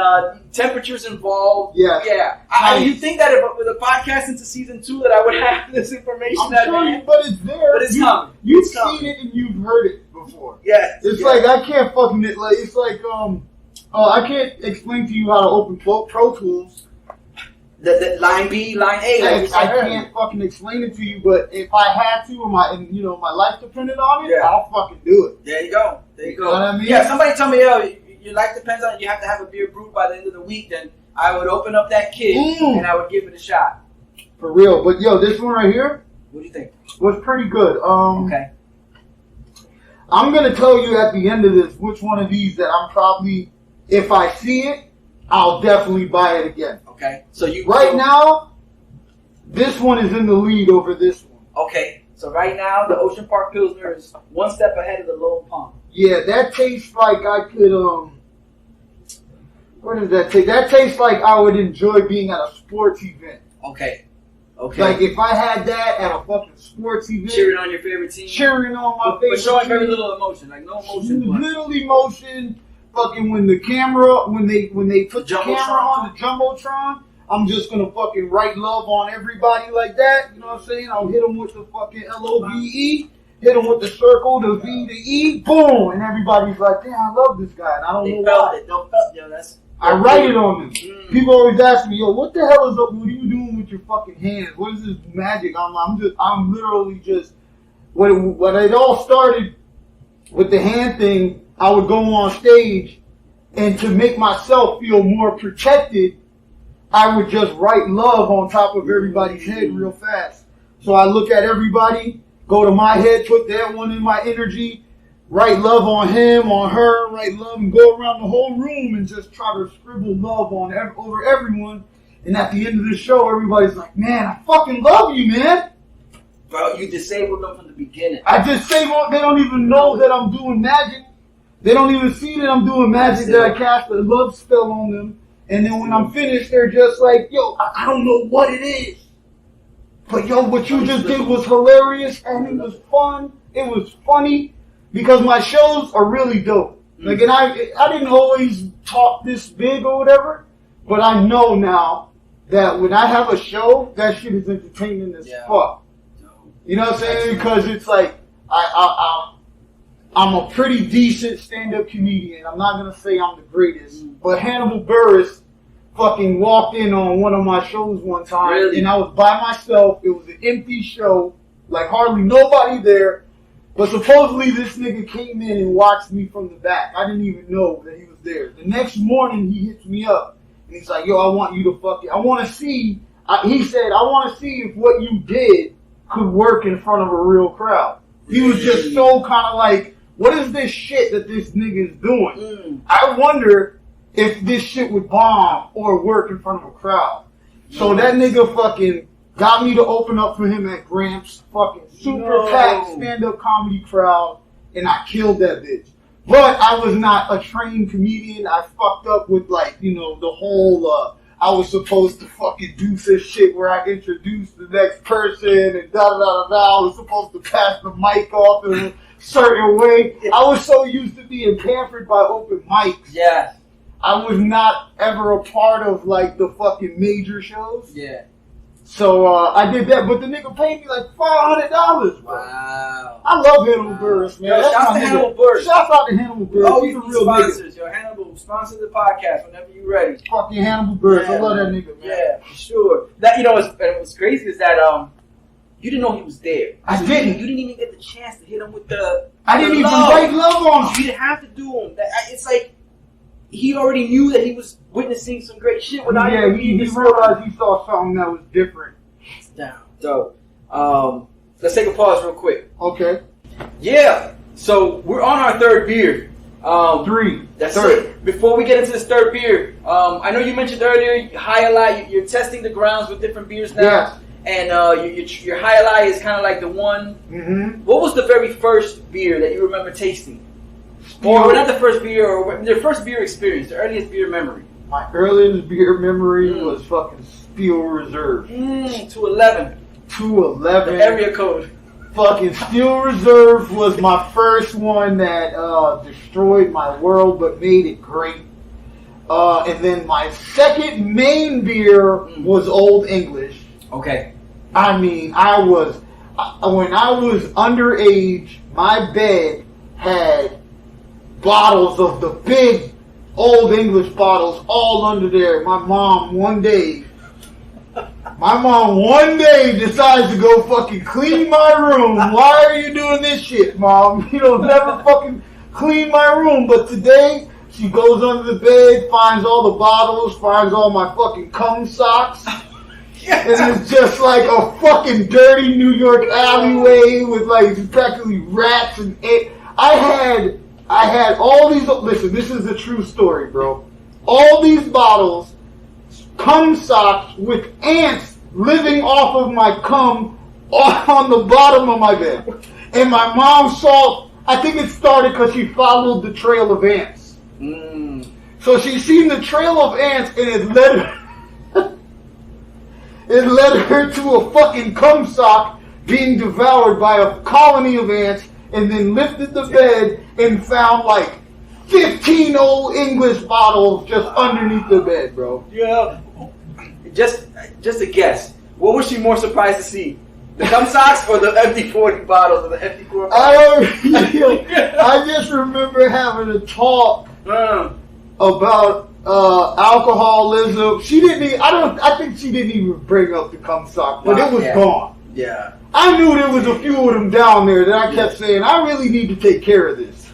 temperatures involved. Yeah. Yeah. You think that with a podcast into season 2 that I would have this information? I'm sure, but it's there. But it's coming. You've seen it and you've heard it before. Yeah. It's like I can't fucking it's like I can't explain to you how to open Pro Tools. The line B, line A. I can't fucking explain it to you, but if I had to, and my life depended on it, I'll fucking do it. There you go. You know what I mean? Yeah. Somebody tell me, your life depends on it. You have to have a beer brewed by the end of the week. Then I would open up that kit and I would give it a shot. For real, but this one right here. What do you think? Was pretty good. Okay. I'm gonna tell you at the end of this which one of these that I'm probably, if I see it, I'll definitely buy it again. Okay. So now, this one is in the lead over this one. Okay. So right now, the Ocean Park Pilsner is one step ahead of the Lone Pond. Yeah, that tastes like I could, what does that taste? That tastes like I would enjoy being at a sports event. Okay. Okay. Like if I had that at a fucking sports event, cheering on your favorite team, cheering on my favorite but showing team, very little emotion, like no emotion. little emotion. Fucking when the camera, when they put the camera on the jumbotron, I'm just gonna fucking write love on everybody like that. You know what I'm saying? I'll hit them with the fucking LOVE, hit them with the circle, the V, the E, boom, and everybody's like, damn, I love this guy, and I don't know why. I write it on them. People always ask me, yo, what the hell is up? What are you doing with your fucking hands? What is this magic? I'm literally just. When it all started with the hand thing, I would go on stage, and to make myself feel more protected, I would just write love on top of everybody's head real fast. So I look at everybody, go to my head, put that one in my energy, write love on him, on her, write love, and go around the whole room and just try to scribble love on over everyone. And at the end of the show, everybody's like, man, I fucking love you, man. Bro, you disabled them from the beginning. I just say, they don't even know that I'm doing magic. They don't even see that I'm doing magic, that I cast a love spell on them. And then when I'm finished, they're just like, yo, I don't know what it is. But yo, what you just did was hilarious and it was fun. It was funny because my shows are really dope. Like, and I didn't always talk this big or whatever, but I know now that when I have a show, that shit is entertaining as fuck. You know what I'm saying? Because it's like, I'm a pretty decent stand-up comedian. I'm not going to say I'm the greatest. But Hannibal Buress fucking walked in on one of my shows one time. Really? And I was by myself. It was an empty show. Like hardly nobody there. But supposedly this nigga came in and watched me from the back. I didn't even know that he was there. The next morning he hits me up. And he's like, yo, I want you to fucking, I want to see, he said, I want to see if what you did could work in front of a real crowd. He was just so kind of like, what is this shit that this nigga is doing? I wonder if this shit would bomb or work in front of a crowd. So that nigga fucking got me to open up for him at Gramps, fucking super packed stand-up comedy crowd, and I killed that bitch. But I was not a trained comedian. I fucked up with like, you know, the whole, I was supposed to fucking do some shit where I introduced the next person and da-da-da-da-da. I was supposed to pass the mic off in a certain way. I was so used to being pampered by open mics. Yeah. I was not ever a part of like the fucking major shows. Yeah. So I did that, but the nigga paid me like $500. Wow. I love Hannibal Buress, man. Yo, shout out to Hannibal Buress. Shout out to Hannibal Buress. Oh, he's a real sponsors. nigga. Yo, Hannibal, sponsor the podcast whenever you're ready. Fucking Hannibal Buress. I love that nigga, man. Yeah, for sure. That, you know, what's crazy is that you didn't know he was there. I didn't. You didn't even get the chance to hit him with the. I didn't even write love on him. You didn't have to do him. It's like he already knew that he was witnessing some great shit. Without he realized he saw something that was different. Down. So, let's take a pause real quick. Okay. Yeah. So we're on our third beer. Three. That's it. Before we get into this third beer, I know you mentioned earlier, Highlight, you're testing the grounds with different beers now. Yes. And your Highlight is kind of like the one. Mm-hmm. What was the very first beer that you remember tasting? Or not the first beer, or the first beer experience, the earliest beer memory? My earliest beer memory was fucking Steel Reserve. 211. 211. The area code. Fucking Steel Reserve was my first one that destroyed my world but made it great. And then my second main beer was Old English. Okay. I mean, when I was underage, my bed had bottles of the big Old English bottles all under there. My mom one day decides to go fucking clean my room. Why are you doing this shit, Mom? You don't never fucking clean my room. But today, she goes under the bed, finds all the bottles, finds all my fucking cum socks. And it's just like a fucking dirty New York alleyway with like practically rats and I had all these, listen, this is a true story, bro. All these bottles, cum socks with ants living off of my cum on the bottom of my bed. And my mom saw, I think it started because she followed the trail of ants. So she seen the trail of ants and it led her, it led her to a fucking cum sock being devoured by a colony of ants, and then lifted the bed and found like 15 old English bottles just underneath the bed, bro. Yeah. Just a guess. What was she more surprised to see? The cum socks or the empty 40 bottles or the empty core bottles? I just remember having a talk about alcoholism. She didn't even, I think she didn't even bring up the cum sock, but it was gone. Yeah. I knew there was a few of them down there that I kept saying, I really need to take care of this.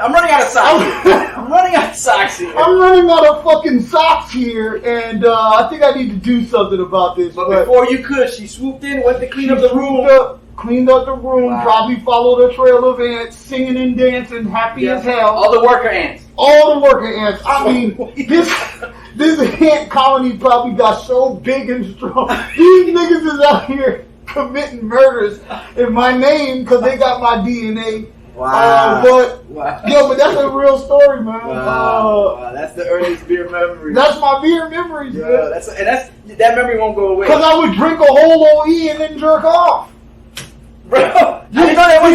I'm running out of socks here. I'm running out of socks here. I'm running out of fucking socks here, and I think I need to do something about this. But before you could, she swooped in, went to clean up the room. Cleaned up the room, probably followed a trail of ants, singing and dancing, happy as hell. All the worker ants. All the worker ants. I mean, this ant colony probably got so big and strong. These niggas is out here committing murders in my name because they got my DNA. Wow. But that's a real story, man. Wow. That's the earliest beer memory. That's my beer memories, man. That memory won't go away. Because I would drink a whole OE and then jerk off. Bro, I didn't know that was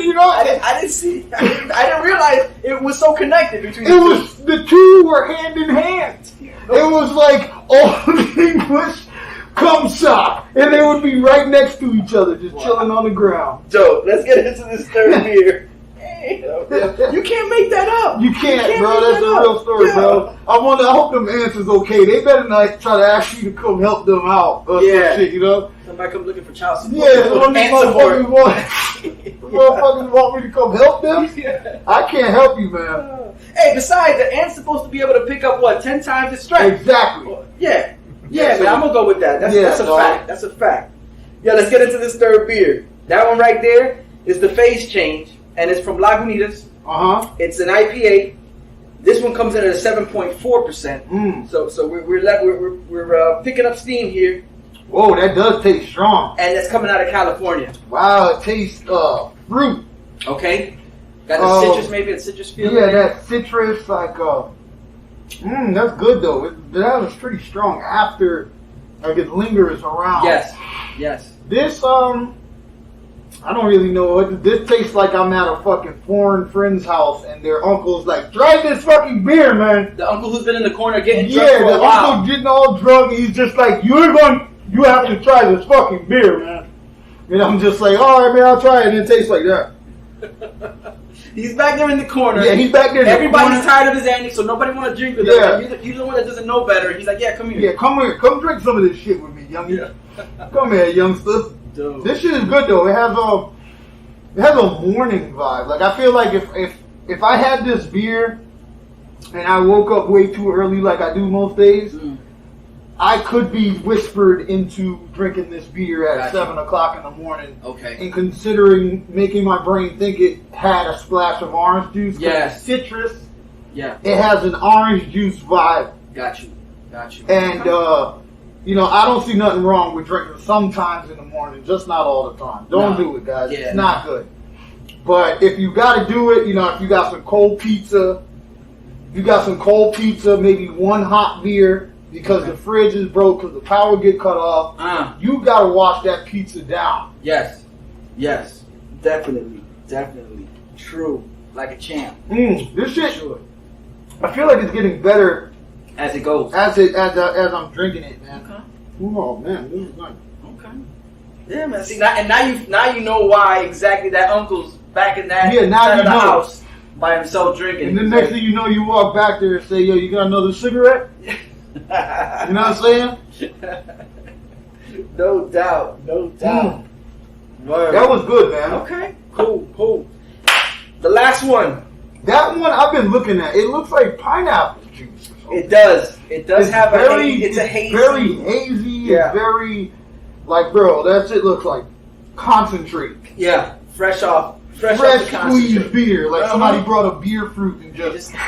you know, I didn't see. I didn't realize it was so connected between the two were hand in hand. It was like old English cum sock, and they would be right next to each other, just chilling on the ground. Joe, let's get into this third beer. You can't make that up. You can't, bro. That's a real story, bro. I hope them ants is okay. They better not try to ask you to come help them out or some shit, you know? Somebody come looking for child support. Yeah, the motherfuckers want me to come help them? Yeah. I can't help you, man. Hey, besides, the ant's supposed to be able to pick up, 10 times its strength? Exactly. Yeah, man, I'm going to go with that. That's a fact. That's a fact. Yeah, let's get into this third beer. That one right there is the Phase Change, and it's from Lagunitas. It's an IPA. This one comes in at a 7.4%. So we're picking up steam here. Whoa, that does taste strong. And that's coming out of California. Wow, it tastes fruit. Okay. Got the citrus, maybe a citrus feel. Yeah, that citrus, like that's good though. That was pretty strong after, like, it lingers around. Yes. This I don't really know. This tastes like I'm at a fucking foreign friend's house and their uncle's like, try this fucking beer, man. The uncle who's been in the corner getting drunk for a while. Yeah, the uncle getting all drunk. He's just like, you have to try this fucking beer, man. And I'm just like, all right, man, I'll try it. And it tastes like that. He's back there in the corner. Yeah, he's back there. Everybody's tired of his antics, so nobody want to drink with him. Yeah. He's the one that doesn't know better. He's like, yeah, come here. Yeah, come here. Come drink some of this shit with me, youngie. Yeah. Come here, youngster. Dude. This shit is good though. It has a morning vibe. Like, I feel like if I had this beer and I woke up way too early, like I do most days, I could be whispered into drinking this beer at 7 o'clock in the morning. Okay. And considering making my brain think it had a splash of orange juice. Yes. Citrus. Yeah. It has an orange juice vibe. Got you. And I don't see nothing wrong with drinking sometimes in the morning, just not all the time. Don't do it, guys. Yeah, it's not good. But if you got to do it, if you got some cold pizza, maybe one hot beer, because the fridge is broke, because the power get cut off, you got to wash that pizza down. Yes. Definitely. True. Like a champ. This shit, I feel like it's getting better as it goes. As I'm drinking it, man. Okay. Oh man, this is nice. Okay. Yeah, man. See, now you know why exactly that uncle's back in that side of the house by himself drinking. And the next thing you know, you walk back there and say, "Yo, you got another cigarette?" You know what I'm saying? No doubt. That was good, man. Okay. Cool. The last one. That one I've been looking at. It looks like pineapple juice. It does. It's a hazy. Very hazy. Yeah. It's very, like, bro, that shit looks like concentrate. Yeah. Fresh squeezed beer. Like somebody brought a beer fruit and just wrung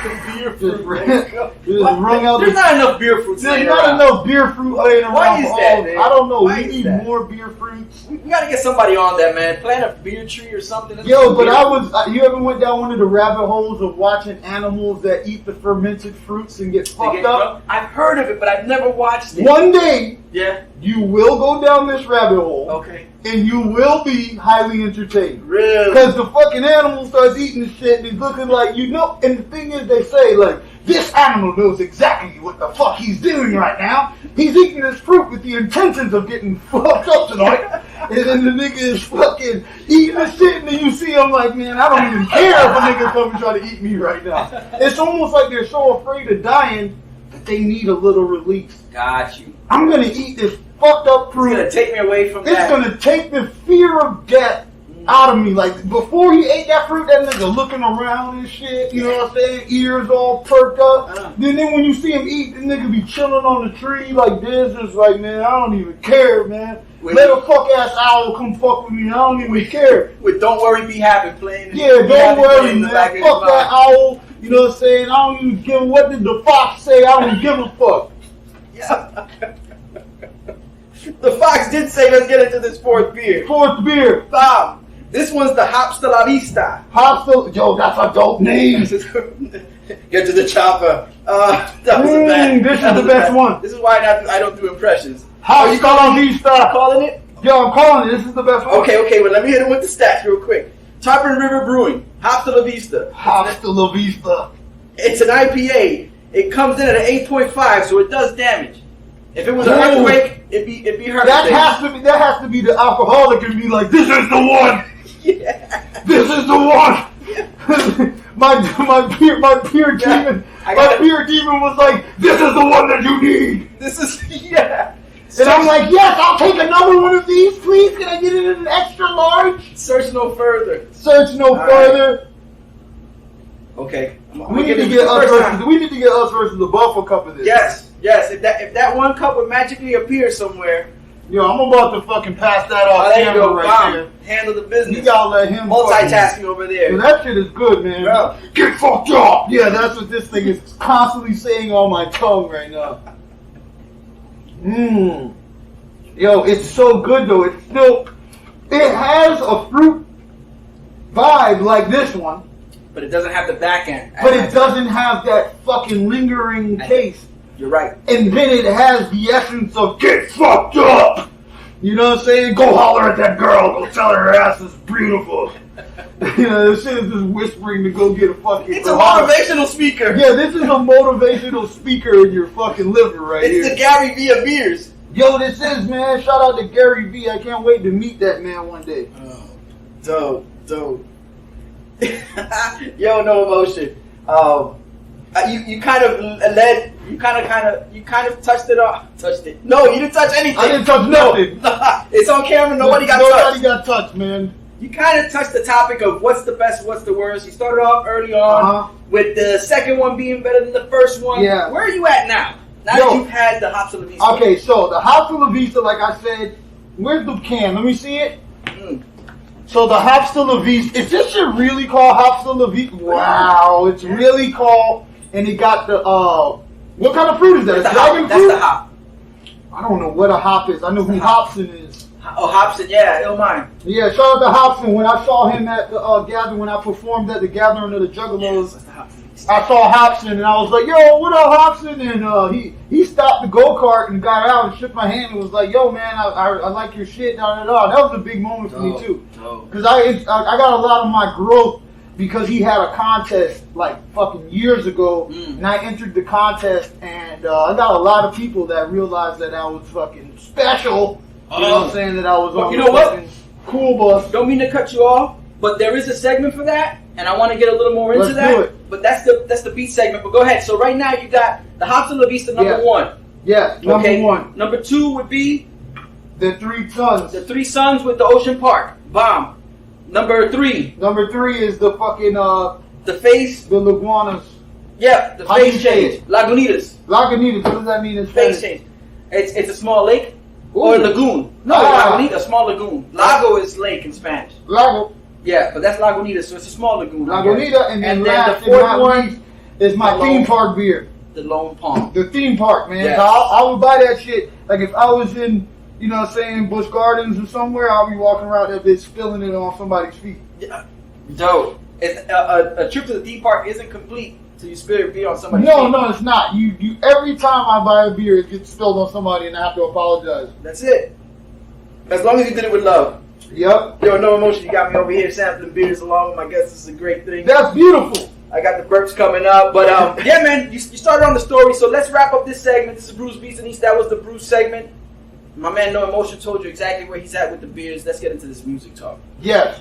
out. There's not enough beer fruits. There's not enough beer fruit laying around. Why is that, man? I don't know. We need more beer fruits. We gotta get somebody on that, man. Plant a beer tree or something. Yo, but you ever went down one of the rabbit holes of watching animals that eat the fermented fruits and get fucked up? I've heard of it, but I've never watched it. One day, You will go down this rabbit hole. Okay. And you will be highly entertained. Really? Because the fucking animal starts eating the shit and he's looking like, you know, and the thing is they say, like, this animal knows exactly what the fuck he's doing right now. He's eating this fruit with the intentions of getting fucked up tonight. And then the nigga is fucking eating the shit and then you see him like, man, I don't even care if a nigga come and try to eat me right now. It's almost like they're so afraid of dying that they need a little release. Got you. I'm gonna eat this fucked up fruit. It's gonna take me away from that. It's gonna take the fear of death out of me. Like, before he ate that fruit, that nigga looking around and shit, you know what I'm saying? Ears all perked up. Then when you see him eat, the nigga be chilling on the tree like this. It's like, man, I don't even care, man. Let a fuck-ass owl come fuck with me. I don't even care. With Don't Worry, Be Happy playing. Yeah, don't worry, man. Fuck that owl. You know what I'm saying? I don't even give a, what did the fox say? I don't give a fuck. Yeah. The fox did say, let's get into this fourth beer. Fourth beer. Bob. This one's the Hops de la Vista. Yo, that's a dope name. Get to the chopper. That was a bad. This is the best one. This is why I don't do impressions. Hops de la Vista. Calling it? Yo, I'm calling it. This is the best one. Okay, well, let me hit it with the stats real quick. Tarpon River Brewing, Hops de la Vista. Hops de la Vista. It's an IPA. It comes in at an 8.5, so it does damage. If it was an earthquake, it'd be hurt. That has to be the alcoholic and be like, this is the one. Yeah. This is the one. my peer demon was like, this is the one that you need. This is yeah. And I'm like, yes, I'll take another one of these, please. Can I get it in an extra large? Search no further. Search no further. Right. Okay. We need to get us versus the Buffalo Cup of this. Yes. If that one cup would magically appear somewhere. Yo, I'm about to fucking pass that off camera right there. Handle the business. You gotta let him multitasking over there. Yo, that shit is good, man. Bro. Get fucked up. Yeah, that's what this thing is constantly saying on my tongue right now. Yo, it's so good though. It has a fruit vibe like this one. But it doesn't have the back end. But it doesn't have that fucking lingering taste. You're right. And then it has the essence of get fucked up. You know what I'm saying? Go holler at that girl. Go tell her ass is beautiful. You know, this shit is just whispering to go get a fucking... It's a motivational speaker. Yeah, this is a motivational speaker in your fucking liver right here. It's the Gary V of beers. Yo, this is, man. Shout out to Gary V. I can't wait to meet that man one day. Oh, dope. Yo, NoEmotion. You kind of touched it. No, you didn't touch anything. I didn't touch nothing. It's on camera. Nobody got touched, man. You kind of touched the topic of what's the best, what's the worst. You started off early on with the second one being better than the first one. Yeah. Where are you at now? Now that you've had the Hops de la Vista. Okay, so the Hops de la Vista, like I said, where's the can? Let me see it. So the Hops de la Vista, is this shit really called Hops de la Vista? Wow, it's really called, and it got the, what kind of fruit is that? That's the hop. I don't know what a hop is. I know who Hobson is. Oh, Hobson, yeah, ill mind. Yeah, shout out to Hobson. When I saw him at the gathering, when I performed at the gathering of the Juggalos, I saw Hobson and I was like, yo, what up, Hobson? And he stopped the go-kart and got out and shook my hand and was like, yo, man, I like your shit, That was a big moment for me, too. Because I got a lot of my growth because he had a contest like fucking years ago, and I entered the contest, and I got a lot of people that realized that I was fucking special. You know what I'm saying? That I was on the fucking cool bus. Don't mean to cut you off, but there is a segment for that, and I want to get a little more into that. Do it. But that's the beat segment. But go ahead. So right now you got the Hops de la Vista number one. Yeah, number one. Number two would be the Three Sons. The Three Sons with the Ocean Park. Bomb. Number three. Number three is the fucking the face. The Laguanas. Yeah, the face change. Lagunitas. Lagunitas. What does that mean in Spanish? Face change. It's a small lake. Or lagoon. No, Lagunita, a small lagoon. Lago is lake in Spanish. Lago. Yeah, but that's Lagunita, so it's a small lagoon. Lagunita, and then the fourth one is my theme park beer. The Lone Palm. The theme park, man. Yes. I would buy that shit. Like if I was in, you know what I'm saying, Busch Gardens or somewhere, I'll be walking around that bitch spilling it on somebody's feet. Yeah. Dope. A trip to the theme park isn't complete till you spill your beer on somebody's No, feet. no, it's not. You every time I buy a beer, it gets spilled on somebody, and I have to apologize. That's it. As long as you did it with love. Yep. Yo, No Emotion, you got me over here sampling beers along with my guests. This is a great thing. That's beautiful. I got the burps coming up. But yeah, man, you started on the story. So let's wrap up this segment. This is BrewsBeats&Eats. That was the Brews segment. My man No Emotion told you exactly where he's at with the beers. Let's get into this music talk. Yes.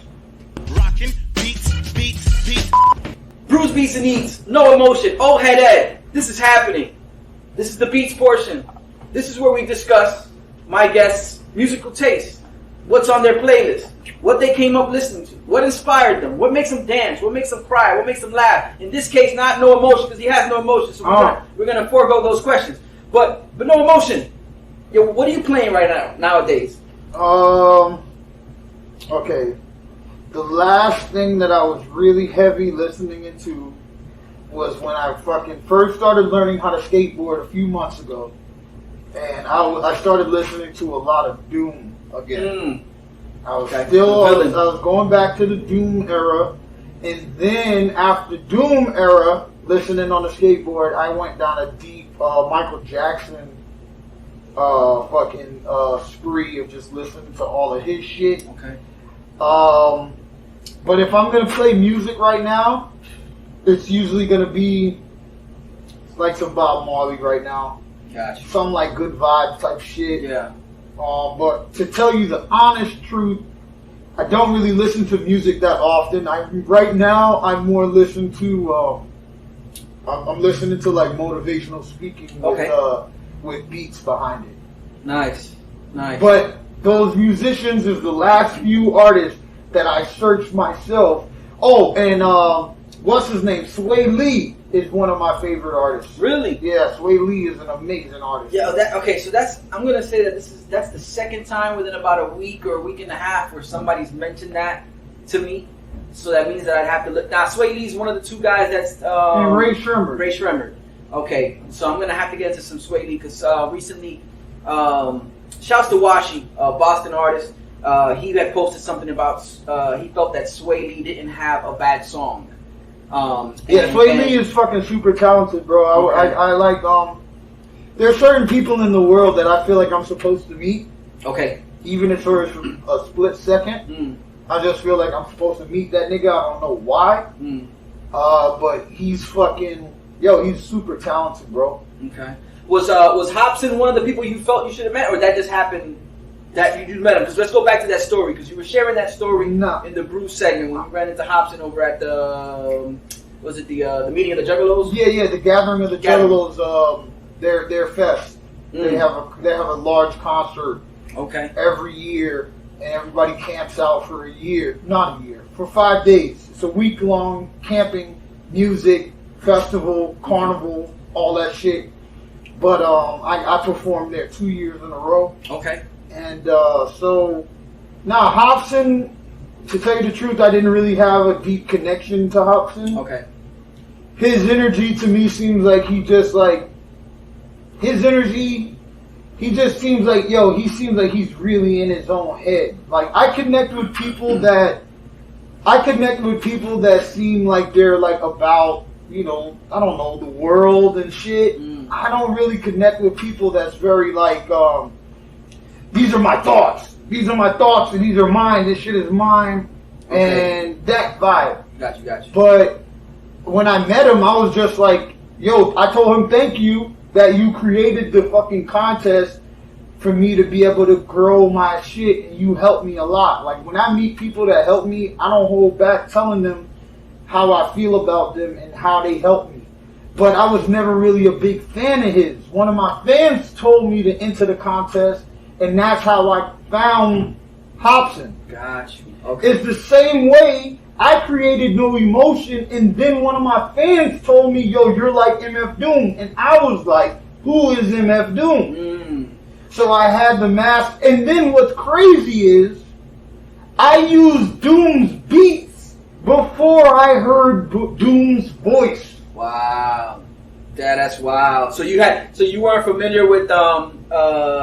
Rockin' beats. BrewsBeats&Eats. No Emotion. Oh, head Ed. This is happening. This is the beats portion. This is where we discuss my guests' musical taste. What's on their playlist, what they came up listening to, what inspired them, what makes them dance, what makes them cry, what makes them laugh. In this case, not No Emotion, because he has no emotion, so we're gonna forego those questions. But No Emotion, yo, what are you playing right now nowadays? Okay. The last thing that I was really heavy listening into was when I fucking first started learning how to skateboard a few months ago, and I started listening to a lot of Doom again. I was going back to the Doom era, and then after Doom era, listening on the skateboard, I went down a deep Michael Jackson spree of just listening to all of his shit. Okay. But if I'm gonna play music right now, it's usually gonna be like some Bob Marley right now. Gotcha. Some like good vibe type shit. Yeah. But to tell you the honest truth, I don't really listen to music that often. Right now I'm more listening to I'm listening to like motivational speaking with beats behind it. Nice. But those musicians is the last few artists that I searched myself. Oh, and what's his name? Sway Lee is one of my favorite artists. Really? Yeah, Sway Lee is an amazing artist. Yeah. So I'm gonna say that that's the second time within about a week or a week and a half where somebody's mentioned that to me. So that means that I'd have to look. Now, Sway Lee's one of the two guys that's and Ray Shremmerd. Ray Shremmerd. Okay, so I'm gonna have to get into some Sway Lee because recently, shouts to Washi, Boston artist. He had posted something about he felt that Sway Lee didn't have a bad song. Sway Lee is fucking super talented, bro. Okay. I like there are certain people in the world that I feel like I'm supposed to meet. Okay. Even if it's for a split second. I just feel like I'm supposed to meet that nigga. I don't know why. But he's fucking he's super talented, bro. Okay. Was Hobson one of the people you felt you should have met, or that just happened that you met him? Because let's go back to that story, because you were sharing that story in the Brews segment when you ran into Hobson over at the the meeting of the Juggalos? Yeah, the gathering of the Juggalos. Their fest. They have a large concert. Okay. Every year, and everybody camps out for for 5 days. It's a week-long camping, music, festival, carnival, all that shit. But I performed there 2 years in a row. Okay. And Hobson, to tell you the truth, I didn't really have a deep connection to Hobson. Okay. His energy to me seems like he just seems like, he seems like he's really in his own head. Like, I connect with people that seem like they're like about, I don't know, the world and shit. I don't really connect with people that's very like, these are my thoughts, and these are mine, this shit is mine, and that vibe. Got you. But when I met him, I was just like, I told him thank you that you created the fucking contest for me to be able to grow my shit, and you helped me a lot. Like, when I meet people that help me, I don't hold back telling them how I feel about them and how they help me. But I was never really a big fan of his. One of my fans told me to enter the contest, and that's how I found Hobson. Got you. Okay. It's the same way I created No Emotion, and then one of my fans told me, you're like MF Doom. And I was like, who is MF Doom? So I had the mask. And then what's crazy is, I used Doom's beats before I heard Doom's voice. Wow. That's wild. So you weren't familiar with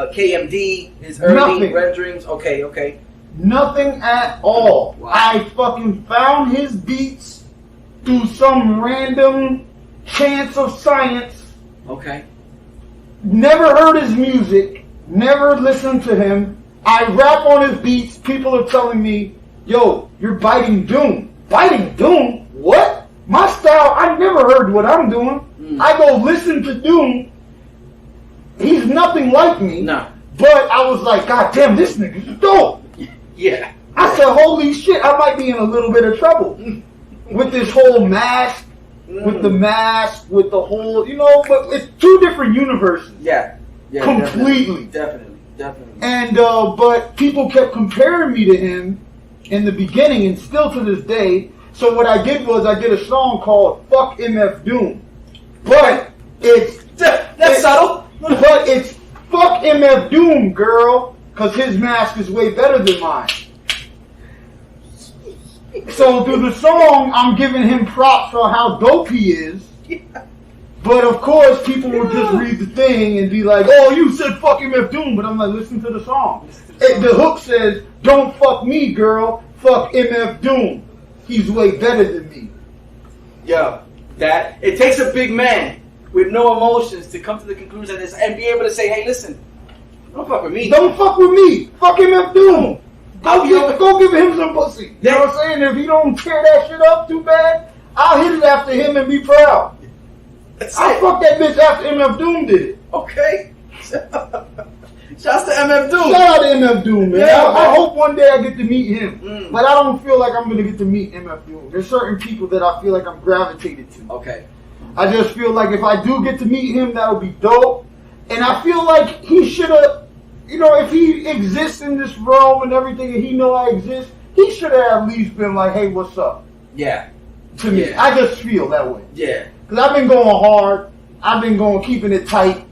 KMD, his early renderings? Okay. Nothing at all. Wow. I fucking found his beats through some random chance of science. Okay. Never heard his music. Never listened to him. I rap on his beats. People are telling me, yo, you're biting doom. Biting doom? What? My style, I never heard what I'm doing. I go listen to Doom. He's nothing like me. No. But I was like, God damn, this nigga's dope. Yeah. I said, holy shit, I might be in a little bit of trouble with this whole mask, with the mask, with the whole, you know, but it's two different universes. Yeah. Completely. Definitely. And, but people kept comparing me to him in the beginning and still to this day. So what I did was I did a song called Fuck MF Doom. But that's subtle. But it's Fuck MF Doom, girl, because his mask is way better than mine. So through the song, I'm giving him props for how dope he is. But of course, people will just read the thing and be like, oh, you said fuck MF Doom. But I'm like, listen to the song. The hook says, don't fuck me, girl. Fuck MF Doom. He's way better than me. Yo, that it takes a big man with no emotions to come to the conclusion of this and be able to say, hey, listen, don't fuck with me. Don't fuck with me. Fuck MF Doom. Go give him some pussy. You know what I'm saying? If he don't tear that shit up too bad, I'll hit it after him and be proud. I'll fuck that bitch after MF Doom did it. Okay. Shouts to MF Doom. Shout out to MF Doom, man. Yeah, I hope one day I get to meet him. But I don't feel like I'm going to get to meet MF Doom. There's certain people that I feel like I'm gravitated to. Okay. I just feel like if I do get to meet him, that'll be dope. And I feel like he should have, you know, if he exists in this realm and everything and he know I exist, he should have at least been like, hey, what's up? Yeah. To me. Yeah. I just feel that way. Yeah. Because I've been going hard. I've been going keeping it tight.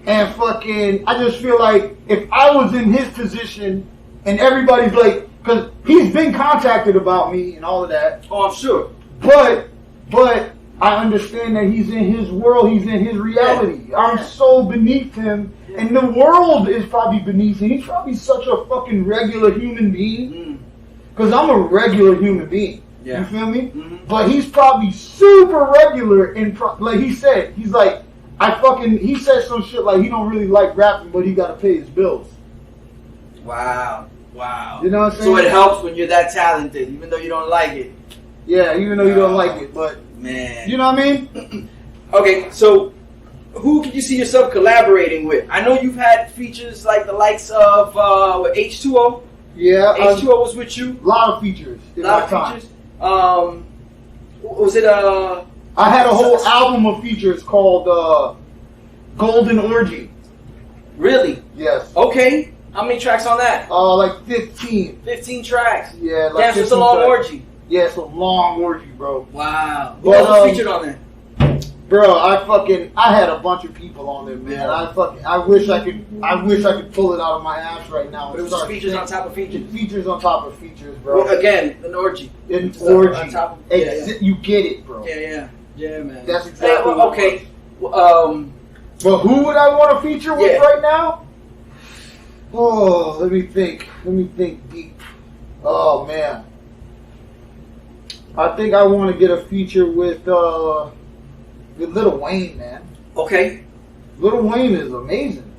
And fucking, I just feel like if I was in his position and everybody's like, because he's been contacted about me and all of that. Oh, I'm sure. But I understand that he's in his world, he's in his reality. Yeah. I'm so beneath him, and the world is probably beneath him. He's probably such a fucking regular human being, because I'm a regular human being. Yeah. You feel me? Mm-hmm. But he's probably super regular in, like he said, he's like, he said some shit like he don't really like rapping, but he got to pay his bills. Wow. You know what I'm saying? So it helps when you're that talented, even though you don't like it. Yeah, even though you don't like it, but man, you know what I mean? Okay, so who can you see yourself collaborating with? I know you've had features like the likes of H2O. Yeah, H2O was with you. A lot of features. Features. Was it I had a whole album of features called Golden Orgy. Really? Yes. Okay. How many tracks on that? Like 15. 15 tracks. Yeah, like damn, so it's a long orgy. Yeah, it's a long orgy, bro. Wow. Who else featured on there? Bro, I had a bunch of people on there, man. I wish I could pull it out of my ass right now. But it was features on top of features. Features on top of features, bro. Well, again, an orgy. An orgy. On top of, You get it, bro. Yeah, man. That's exactly okay. But who would I want to feature with right now? Oh, let me think deep. Oh man, I think I want to get a feature with Lil Wayne, man. Okay. Lil Wayne is amazing.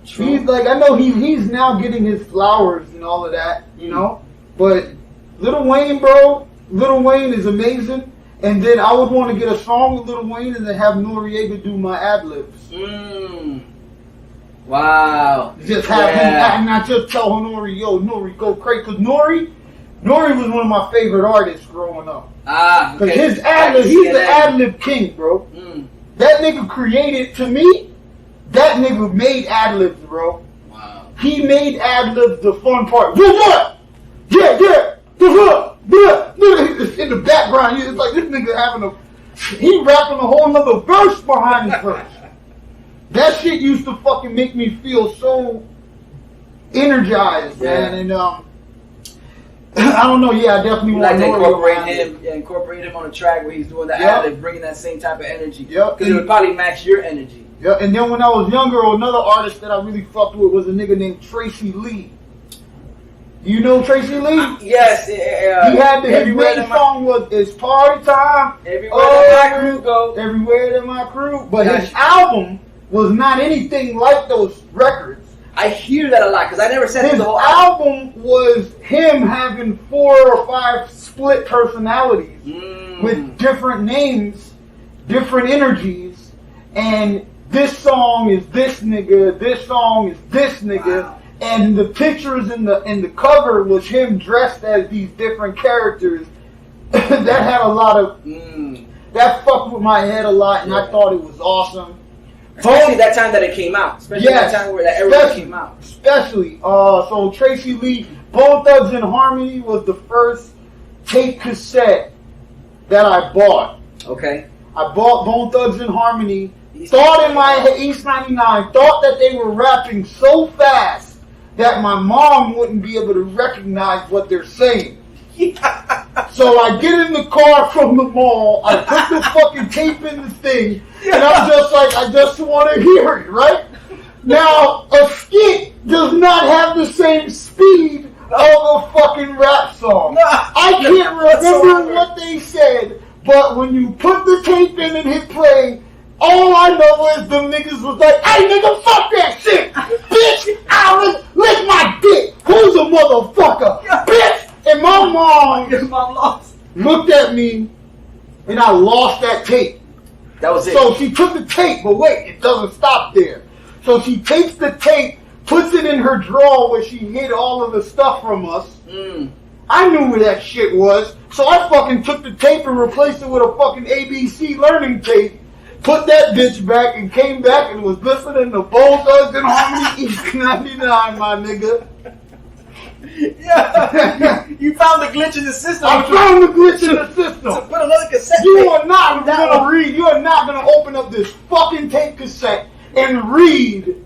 True. He's like, I know he's now getting his flowers and all of that, you know. But Lil Wayne, bro, Lil Wayne is amazing. And then I would want to get a song with Lil Wayne and then have Noriega do my ad-libs. Wow. Just have him act, not just tell Nori, yo, Nori, go crazy. Because Nori was one of my favorite artists growing up. Because his ad-lib, he's the ad-lib king, bro. That nigga created, to me, that nigga made ad-libs, bro. Wow. He made ad-libs the fun part. What? Yeah. In the background, it's like this nigga he rapping a whole nother verse behind his verse. That shit used to fucking make me feel so energized, man. And I don't know. Yeah, I definitely want to incorporate him on a track where he's doing the ad-lib, bringing that same type of energy. Because it would probably match your energy. Yeah, and then when I was younger, another artist that I really fucked with was a nigga named Tracy Lee. You know Tracy Lee? Yes. He had his main song was "It's Party Time." Everywhere that my crew go. Everywhere that my crew. But his album was not anything like those records. I hear that a lot because I never said his the whole album was him having 4 or 5 split personalities with different names, different energies, and this song is this nigga, this song is this nigga. Wow. And the pictures in the cover was him dressed as these different characters. That had a lot of that fucked with my head a lot, and I thought it was awesome. Especially that time that it came out. Especially that time where that everything came out. Especially. So Tracy Lee, Bone Thugs and Harmony was the first tape cassette that I bought. Okay. I bought Bone Thugs and Harmony. Thought in my head, East 99, thought that they were rapping so fast that my mom wouldn't be able to recognize what they're saying. So I get in the car from the mall, I put the fucking tape in the thing, and I'm just like, I just want to hear it, right? Now, a skit does not have the same speed of a fucking rap song. I can't remember what they said, but when you put the tape in and hit play, all I know is them niggas was like, hey nigga, fuck that shit! Bitch, Alice, lick my dick! Who's a motherfucker? Bitch! And my mom looked at me, and I lost that tape. That was it. So she took the tape, but wait, it doesn't stop there. So she takes the tape, puts it in her drawer where she hid all of the stuff from us. I knew where that shit was, so I fucking took the tape and replaced it with a fucking ABC learning tape. Put that bitch back and came back and was listening to Bone Thugs and Harmony East 99, my nigga. Yeah, you found the glitch in the system. I found the glitch in the system. To put another cassette. You are not gonna read. You are not gonna open up this fucking tape cassette and read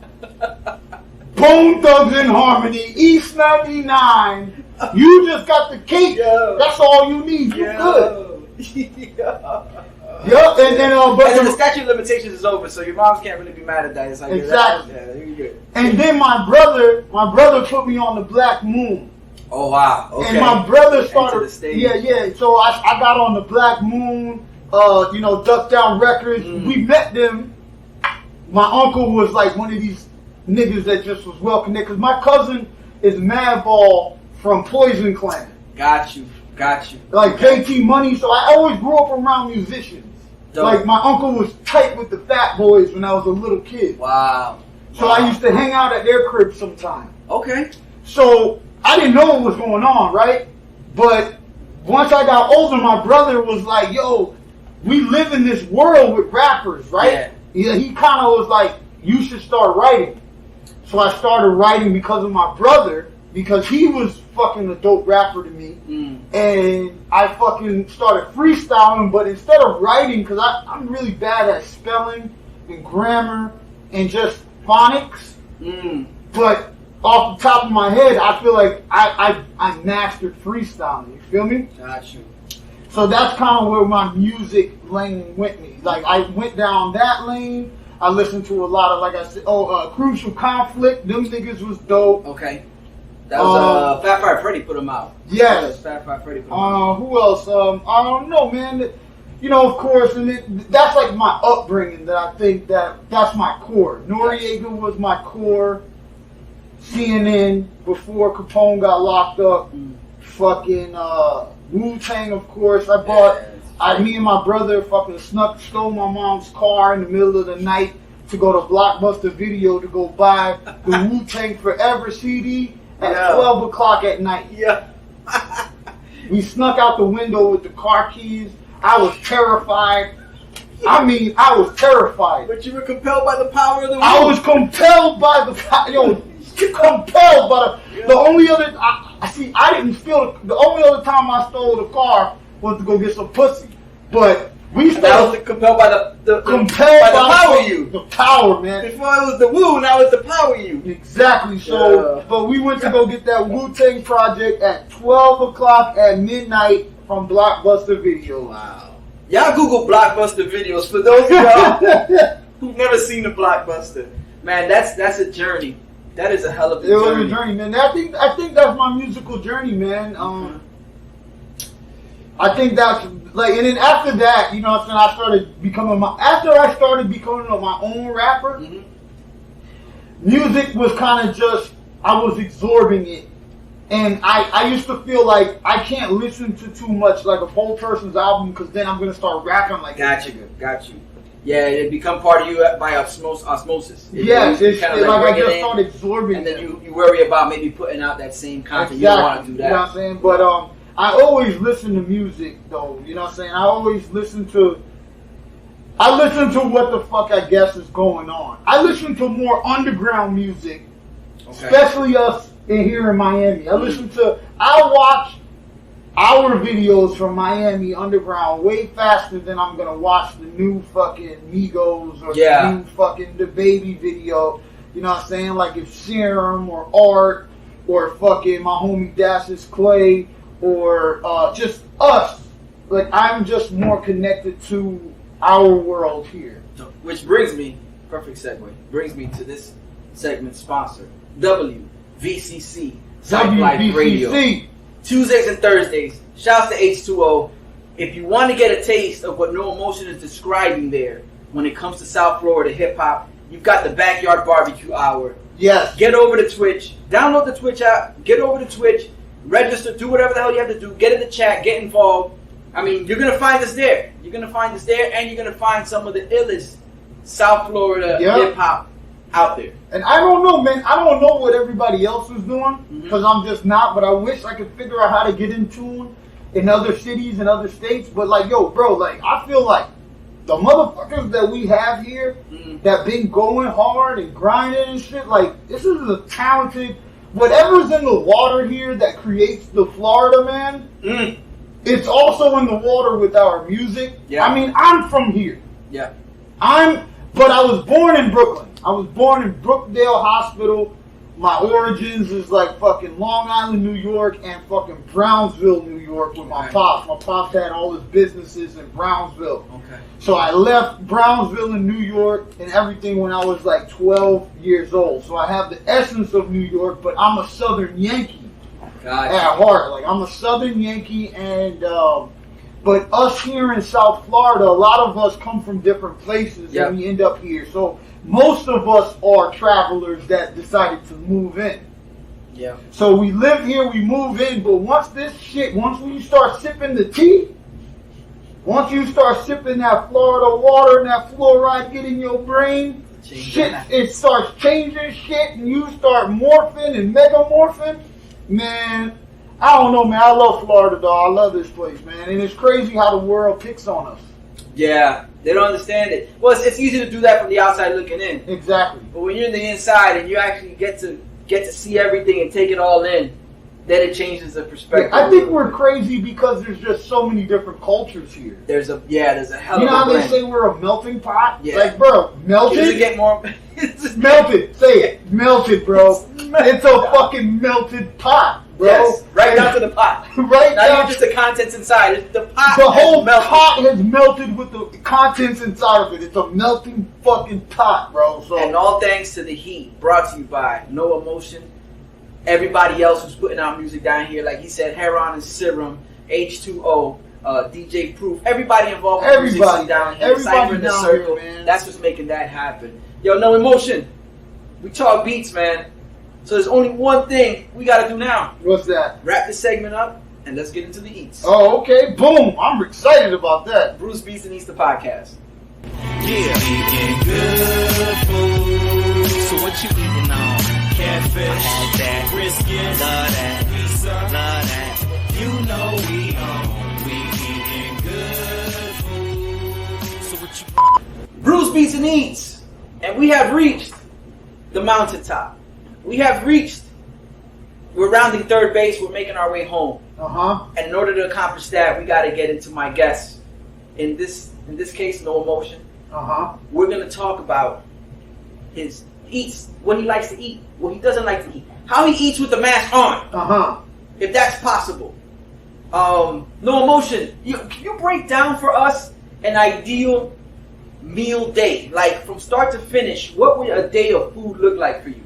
Bone Thugs and Harmony East 99. You just got the cake. That's all you need. You good. Yup, and then then the statute of limitations is over, so your moms can't really be mad at that. It's like, exactly. You're good. And then my brother put me on the Black Moon. Oh wow! Okay. And my brother started. Yeah. So I got on the Black Moon. Duck Down Records. We met them. My uncle was like one of these niggas that just was well connected. Cause my cousin is Madball from Poison Clan. Got you. Like JT Money. So I always grew up around musicians. Dope. Like my uncle was tight with the Fat Boys when I was a little kid. Wow. So I used to hang out at their crib sometime. Okay. So I didn't know what was going on, right? But once I got older, my brother was like, yo, we live in this world with rappers, right? Yeah. He kind of was like, you should start writing. So I started writing because of my brother, because he was fucking a dope rapper to me. And I fucking started freestyling, but instead of writing, because I'm really bad at spelling and grammar and just phonics. But off the top of my head, I feel like I mastered freestyling. You feel me? Got you. So that's kind of where my music lane went me. Like I went down that lane. I listened to a lot of, like I said, Crucial Conflict. Them niggas was dope. Okay. That was Fat Fire Freddy put them out. Yes. Fat Fire Freddy put them out. Who else? I don't know, man. Of course, and that's like my upbringing. That I think that's my core. Noriega was my core. CNN before Capone got locked up. Fucking Wu-Tang, of course. I bought. Me and my brother fucking stole my mom's car in the middle of the night to go to Blockbuster Video to go buy the Wu-Tang Forever CD at 12 o'clock at night. Yeah. We snuck out the window with the car keys. I was terrified. I was terrified. But you were compelled by the power of the Wu. I was compelled by the power. Compelled by the only other. I didn't steal. The only other time I stole the car was to go get some pussy. But we stole. That was compelled by the power you. The power, man. Before it was the Wu, now it's the power you. Exactly. So, but we went to go get that Wu-Tang Project at 12 o'clock at midnight from Blockbuster Video. Wow. Y'all Google Blockbuster Videos for those of y'all who've never seen a Blockbuster. Man, that's a journey. That is a hell of a journey. journey. It was a journey, man. I think that's my musical journey, man. I think that's like, and then after that, you know what I'm saying, after I started becoming my own rapper, music was kind of just, I was absorbing it. And I used to feel like I can't listen to too much like a whole person's album because then I'm going to start rapping like Got you. Yeah, it become part of you by osmosis. Yes, it's like I just started absorbing and then you worry about maybe putting out that same content. Exactly. You don't want to do that. You know what I'm saying? But I always listen to music though, you know what I'm saying? I listen to what the fuck I guess is going on. I listen to more underground music, especially us here in Miami. I watch our videos from Miami Underground way faster than I'm gonna watch the new fucking Migos or the new fucking The Baby video. You know what I'm saying? Like if Serum or Art or fucking my homie Dashes Clay or just us. Like I'm just more connected to our world here. Which brings me, perfect segue, brings me to this segment sponsor, WVCC, Life Radio. Tuesdays and Thursdays. Shouts to H2O. If you want to get a taste of what NoEmotion is describing there when it comes to South Florida hip hop, you've got the Backyard Barbecue Hour. Yes. Get over to Twitch. Download the Twitch app. Get over to Twitch. Register. Do whatever the hell you have to do. Get in the chat. Get involved. I mean, you're going to find us there. And you're going to find some of the illest South Florida hip hop out there. And I don't know, man. I don't know what everybody else is doing because I'm just not. But I wish I could figure out how to get in tune in other cities and other states. But like, yo, bro, like I feel like the motherfuckers that we have here that been going hard and grinding and shit. Like this is a talented. Whatever's in the water here that creates the Florida, man. It's also in the water with our music. Yeah. I mean, I'm from here. Yeah. But I was born in Brooklyn. I was born in Brookdale Hospital. My origins is like fucking Long Island, New York, and fucking Brownsville, New York with my pops. My pops had all his businesses in Brownsville. Okay. So I left Brownsville in New York and everything when I was like 12 years old. So I have the essence of New York, but I'm a Southern Yankee at heart. Like I'm a Southern Yankee, and but us here in South Florida, a lot of us come from different places and we end up here. So most of us are travelers that decided to move in. Yeah. So we live here, we move in, but once we start sipping the tea, once you start sipping that Florida water and that fluoride get in your brain, it starts changing shit and you start morphing and megamorphing. Man, I don't know, man. I love Florida, dog. I love this place, man. And it's crazy how the world picks on us. Yeah, they don't understand it. Well, it's easy to do that from the outside looking in. Exactly. But when you're in the inside and you actually get to see everything and take it all in, then it changes the perspective. Yeah, I think we're crazy because there's just so many different cultures here. There's a hell of a blend. You know how they say we're a melting pot? Yeah. Like, bro, melted? Does it get more... melted. Say it. Melted, bro. It's a fucking melted pot, bro. Yes, right down to the pot. Right Not down even just the contents inside. It's the pot. The whole pot has melted with the contents inside of it. It's a melting fucking pot, bro. So. And all thanks to the heat, brought to you by NoEmotion. Everybody else who's putting out music down here, like he said, Heron and Serum, H2O, DJ Proof, everybody involved with music down here, Cypher in the Circle. Here, that's what's making that happen. Yo, NoEmotion. We talk beats, man. So there's only one thing we gotta do now. What's that? Wrap this segment up and let's get into the eats. Oh, okay. Boom. I'm excited about that. BrewsBeats&Eats the podcast. Yeah, eating good food. So what you eating on? Catfish, all that, brisket, love that, pizza, love that. You know we eating good food. So what you BrewsBeats&Eats, and we have reached the mountaintop. We're rounding third base. We're making our way home. And in order to accomplish that, we got to get into my guest. In this case, NoEmotion. We're going to talk about his eats, what he likes to eat, what he doesn't like to eat, how he eats with the mask on, if that's possible. NoEmotion, can you break down for us an ideal meal day, like from start to finish? What would a day of food look like for you?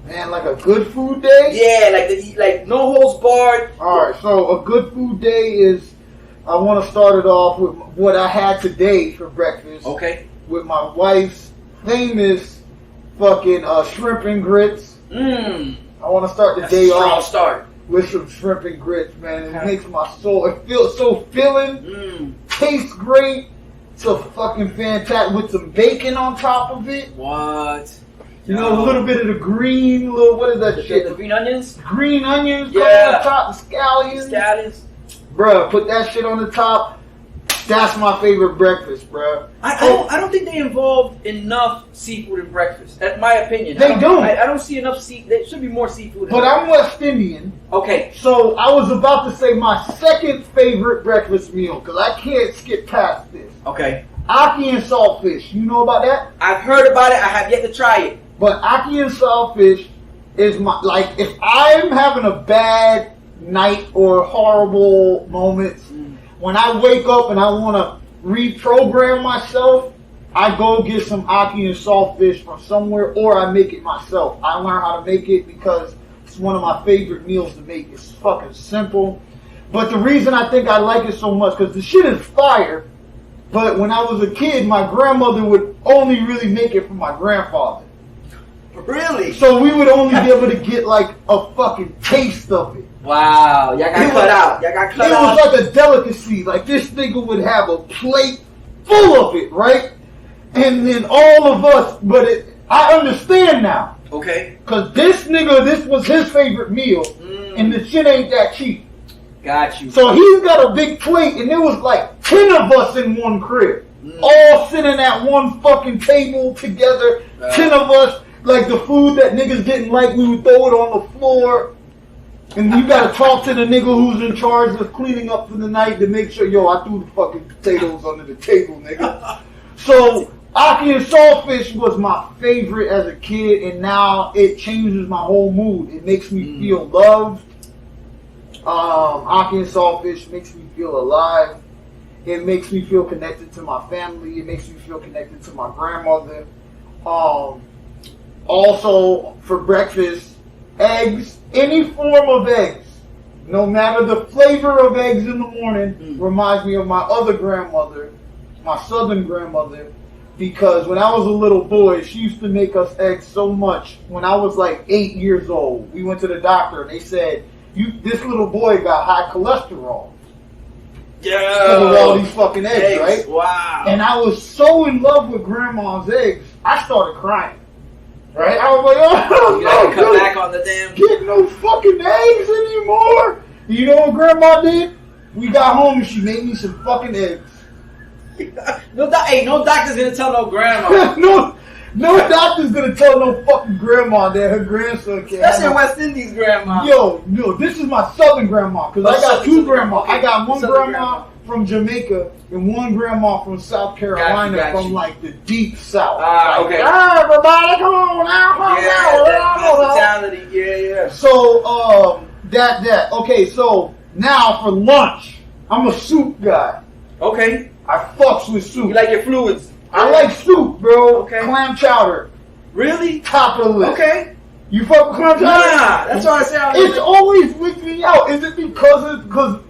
Man, like a good food day? Yeah, like no holds barred. Alright, so a good food day is, I want to start it off with what I had today for breakfast. Okay. With my wife's famous fucking shrimp and grits. Mmm. I want to start the That's day a strong off start. with some shrimp and grits, man. It makes my soul, it feels so filling, tastes great, so fucking fantastic, with some bacon on top of it. What? You know, a little bit of the green, what is that shit? The green onions? Green onions, Yeah. on top, the scallions. Scallions. Bruh, put that shit on the top. That's my favorite breakfast, bruh. I don't think they involve enough seafood in breakfast. That's my opinion. They don't. I don't see enough there should be more seafood. But I'm West Indian. Okay. So I was about to say my second favorite breakfast meal, because I can't skip past this. Okay. Aki and saltfish. You know about that? I've heard about it. I have yet to try it. But Aki and saltfish is my, like, if I'm having a bad night or horrible moments, when I wake up and I want to reprogram myself, I go get some Aki and saltfish from somewhere, or I make it myself. I learn how to make it because it's one of my favorite meals to make. It's fucking simple. But the reason I think I like it so much, because the shit is fire, but when I was a kid, my grandmother would only really make it for my grandfather. Really? So we would only be able to get like a fucking taste of it. Wow. Y'all got cut out. Y'all got cut out. It was like a delicacy. Like this nigga would have a plate full of it, right? And then all of us, I understand now. Okay. Cause this was his favorite meal, and the shit ain't that cheap. Got you. So he's got a big plate, and there was like 10 of us in one crib. All sitting at one fucking table together. 10 of us. Like the food that niggas didn't like, we would throw it on the floor. And you gotta talk to the nigga who's in charge of cleaning up for the night to make sure, yo, I threw the fucking potatoes under the table, nigga. So, Aki and saltfish was my favorite as a kid, and now it changes my whole mood. It makes me feel loved. Aki and saltfish makes me feel alive. It makes me feel connected to my family. It makes me feel connected to my grandmother. Also, for breakfast, eggs, any form of eggs, no matter the flavor of eggs in the morning, reminds me of my other grandmother, my southern grandmother, because when I was a little boy, she used to make us eggs so much. When I was like 8 years old, we went to the doctor and they said, this little boy got high cholesterol. Yeah. Because of all these fucking eggs, right? Wow. And I was so in love with grandma's eggs, I started crying. Right? I was like, oh, you gotta cut back on the damn. Get no fucking eggs anymore. You know what grandma did? We got home and she made me some fucking eggs. No doctor's gonna tell no grandma. no doctor's gonna tell no fucking grandma that her grandson can't. That's your West Indies grandma. Yo, this is my southern grandma. Because I got two grandmas. I got one grandma from Jamaica and one grandma from South Carolina, got from you. like the deep South. Okay. Everybody, come on now, come that hospitality. Yeah. So, that. Okay, so now for lunch, I'm a soup guy. Okay. I fucks with soup. You like your fluids? I like soup, bro. Okay. Clam chowder. Really? Top of the list. Okay. You fuck with clam chowder? Nah, that's why I say It's always with me out. Is it because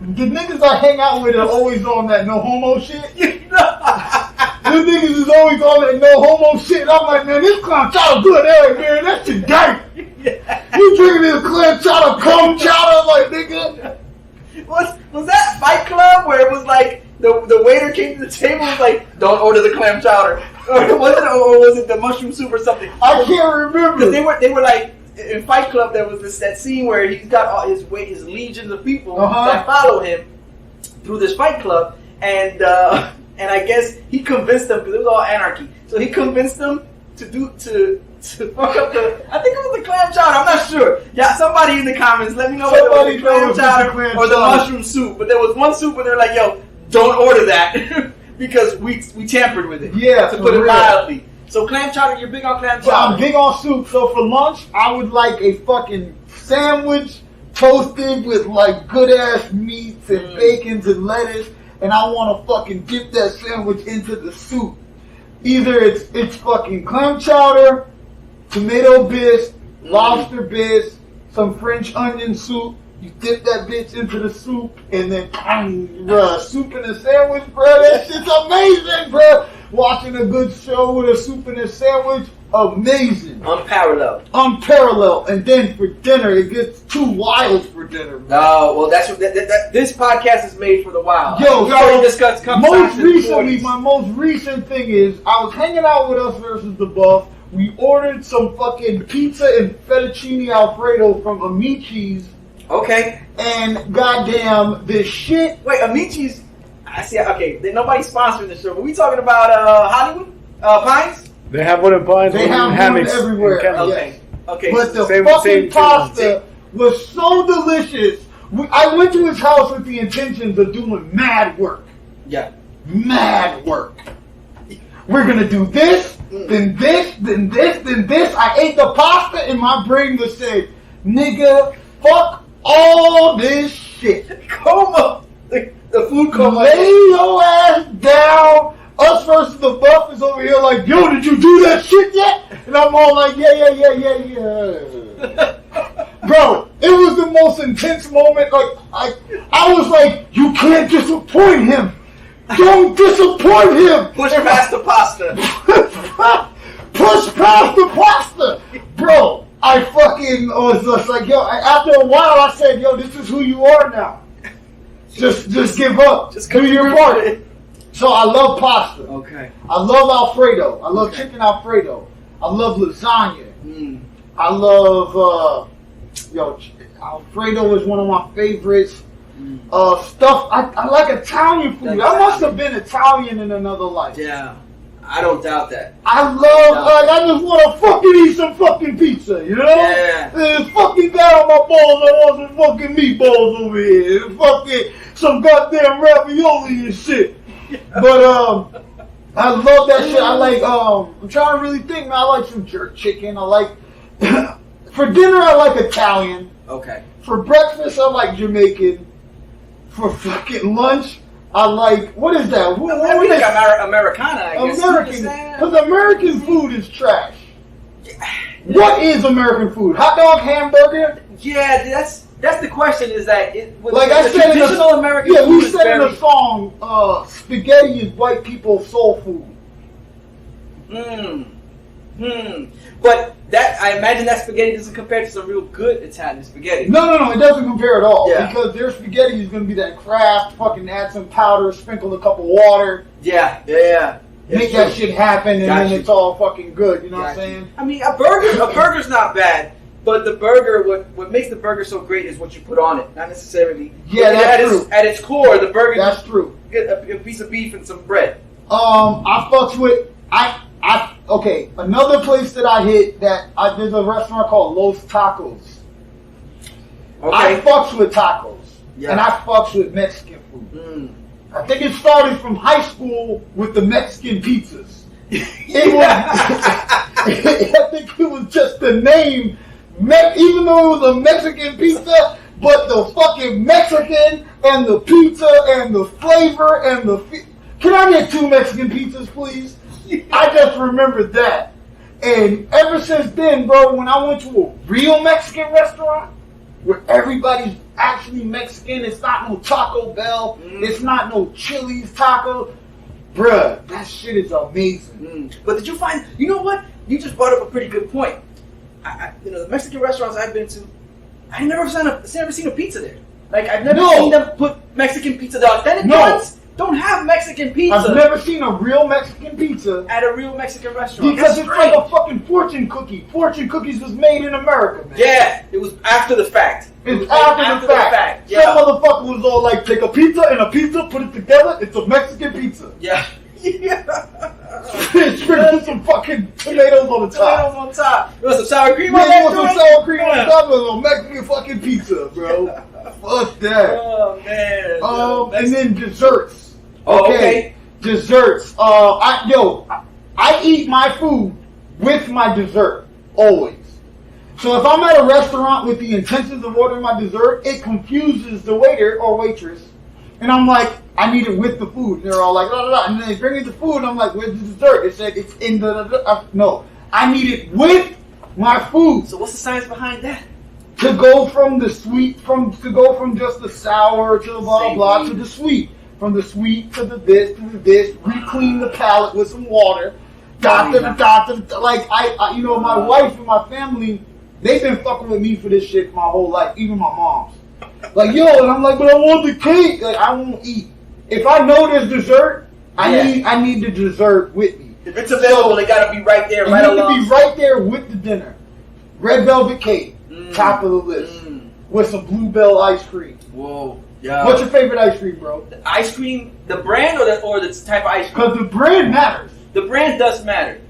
the niggas I hang out with are always on that no homo shit? The niggas is always on that no homo shit. And I'm like, man, this clam chowder good. Hey, man, that shit gay. You drinking this clam chowder, cum chowder, like, nigga. Was that Fight Club where it was like the waiter came to the table and was like, don't order the clam chowder, or was it the mushroom soup or something? I can't remember. Because they were like in Fight Club, there was that scene where he's got all his legions of people that follow him through this Fight Club, and I guess he convinced them, because it was all anarchy. So he convinced them to fuck up I think it was the clam chowder. I'm not sure. Yeah, somebody in the comments, let me know whether it was the clam chowder or the mushroom soup. But there was one soup where they're like, yo, don't order that because we tampered with it. Yeah, to put it mildly. So clam chowder, you're big on clam chowder. I'm big on soup. So for lunch, I would like a fucking sandwich toasted with like good ass meats and bacons and lettuce, and I want to fucking dip that sandwich into the soup. Either it's fucking clam chowder, tomato bisque, lobster bits, some French onion soup. You dip that bitch into the soup, and then, bruh, soup in a sandwich, bruh. That shit's amazing, bruh. Watching a good show with a soup in a sandwich, amazing. Unparalleled. Unparalleled. And then for dinner, it gets too wild for dinner, bro. Oh, well, that's this podcast is made for the wild. Yo, we already discussed most recently, my most recent thing is, I was hanging out with Us versus the Buff. We ordered some fucking pizza and fettuccine Alfredo from Amici's. Okay. And goddamn, this shit. Wait, Amici's. I see. Okay, nobody's sponsoring the show. But we talking about Hollywood Pines? They have one in Pines. They have one everywhere. Okay. Okay. But the fucking pasta was so delicious. I went to his house with the intentions of doing mad work. Yeah. Mad work. We're gonna do this, then this, then this, then this. I ate the pasta and my brain was saying, nigga, fuck all this shit. Coma. The food coma. Lay your ass down. Us versus the Buff is over here like, yo, did you do that shit yet? And I'm all like, yeah. Bro, it was the most intense moment. Like, I was like, you can't disappoint him. Don't disappoint him. Push past the pasta. Push past the pasta. Bro, I fucking was just like, yo, after a while I said, yo, this is who you are now. Just give up. Just do your part. So I love pasta. Okay. I love Alfredo. I love chicken Alfredo. I love lasagna. I love, Alfredo is one of my favorites. Stuff, I like Italian food. I must have been Italian in another life. Yeah. I don't doubt that. I just want to fucking eat some fucking pizza, you know? Yeah. It's fucking down on my balls. I want some fucking meatballs over here. Fucking some goddamn ravioli and shit. But, I love that shit. I like, I'm trying to really think, man. I like some jerk chicken. I like, for dinner, I like Italian. Okay. For breakfast, I like Jamaican. For fucking lunch, I like, what is that? What we is like Americana, I guess. American, because American food is trash. What is American food? Hot dog, hamburger? Yeah, that's the question. Is that like I said in traditional American food? Yeah, we said in a song, spaghetti is white people's soul food. But that, I imagine that spaghetti doesn't compare to some real good Italian spaghetti. No, it doesn't compare at all. Yeah. Because their spaghetti is going to be that Kraft, fucking add some powder, sprinkle a cup of water. Yeah. Make that shit happen, and then it's all fucking good. You know what I'm saying? I mean, a burger's not bad, but the burger, what makes the burger so great is what you put on it, not necessarily. Yeah, that's true. At its core, the burger. That's true. Get a piece of beef and some bread. I fucks with okay. Another place that I hit there's a restaurant called Los Tacos. Okay. I fucks with tacos, and I fucks with Mexican food. I think it started from high school with the Mexican pizzas. I think it was just the name, even though it was a Mexican pizza, but the fucking Mexican and the pizza and the flavor and Can I get 2 Mexican pizzas, please? I just remember that. And ever since then, bro, when I went to a real Mexican restaurant, where everybody's actually Mexican, it's not no Taco Bell, it's not no Chili's taco, bruh, that shit is amazing. But did you find, you know what? You just brought up a pretty good point. The Mexican restaurants I've been to, I've never seen a pizza there. Like, I've never seen them put Mexican pizza. The authentic ones don't have Mexican pizza. I've never seen a real Mexican pizza at a real Mexican restaurant. Because it's like a fucking fortune cookie. Fortune cookies was made in America, man. Yeah, it was after the fact. It's after the fact. Yeah. Some motherfucker was all like, take a pizza and a pizza, put it together, it's a Mexican pizza. Yeah. Sprinkle some fucking tomatoes on the top. You want some sour cream on that? You want some sour cream on the top of a Mexican fucking pizza, bro. Fuck that. Oh, man. And then desserts. Okay. Desserts. I eat my food with my dessert. Always. So if I'm at a restaurant with the intentions of ordering my dessert, it confuses the waiter or waitress. And I'm like, I need it with the food. And they're all like, blah, blah, blah. And then they bring me the food, and I'm like, where's the dessert? It said it's in the no. I need it with My food. So what's the science behind that? To go from the sweet, to go from just the sour to the blah blah to the sweet. From the sweet to the this, re-clean the palate with some water. Like I, my wife and my family, they've been fucking with me for this shit my whole life, even my mom's. Like, yo, and I'm like, but I want the cake. Like, I won't eat. If I know there's dessert, I need the dessert with me. If it's available, it gotta be right there, right along. It needs to be right there with the dinner. Red velvet cake, top of the list, with some Bluebell ice cream. Whoa. Yeah. What's your favorite ice cream, bro? The ice cream, the brand or the type of ice cream? Because the brand matters. The brand does matter.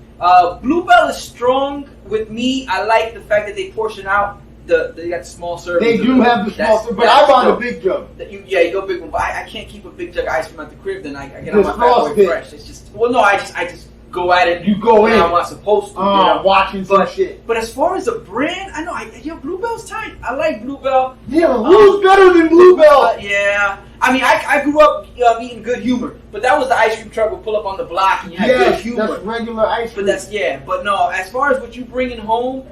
Bluebell is strong with me. I like the fact that they portion out. They got small servings. They do have the small servings, but I buy the big jug. You go big one, but I can't keep a big jug of ice cream at the crib. Then I get on my back way fresh. It's just I just go at it. You go in. I'm not supposed to. Watching some shit. But as far as a brand, I know. Bluebell's tight. I like Bluebell. Yeah, who's better than Bluebell? Yeah. I mean, I grew up eating Good Humor, but that was the ice cream truck would pull up on the block and you had Good Humor. That's regular ice cream. But no, as far as what you bringing home,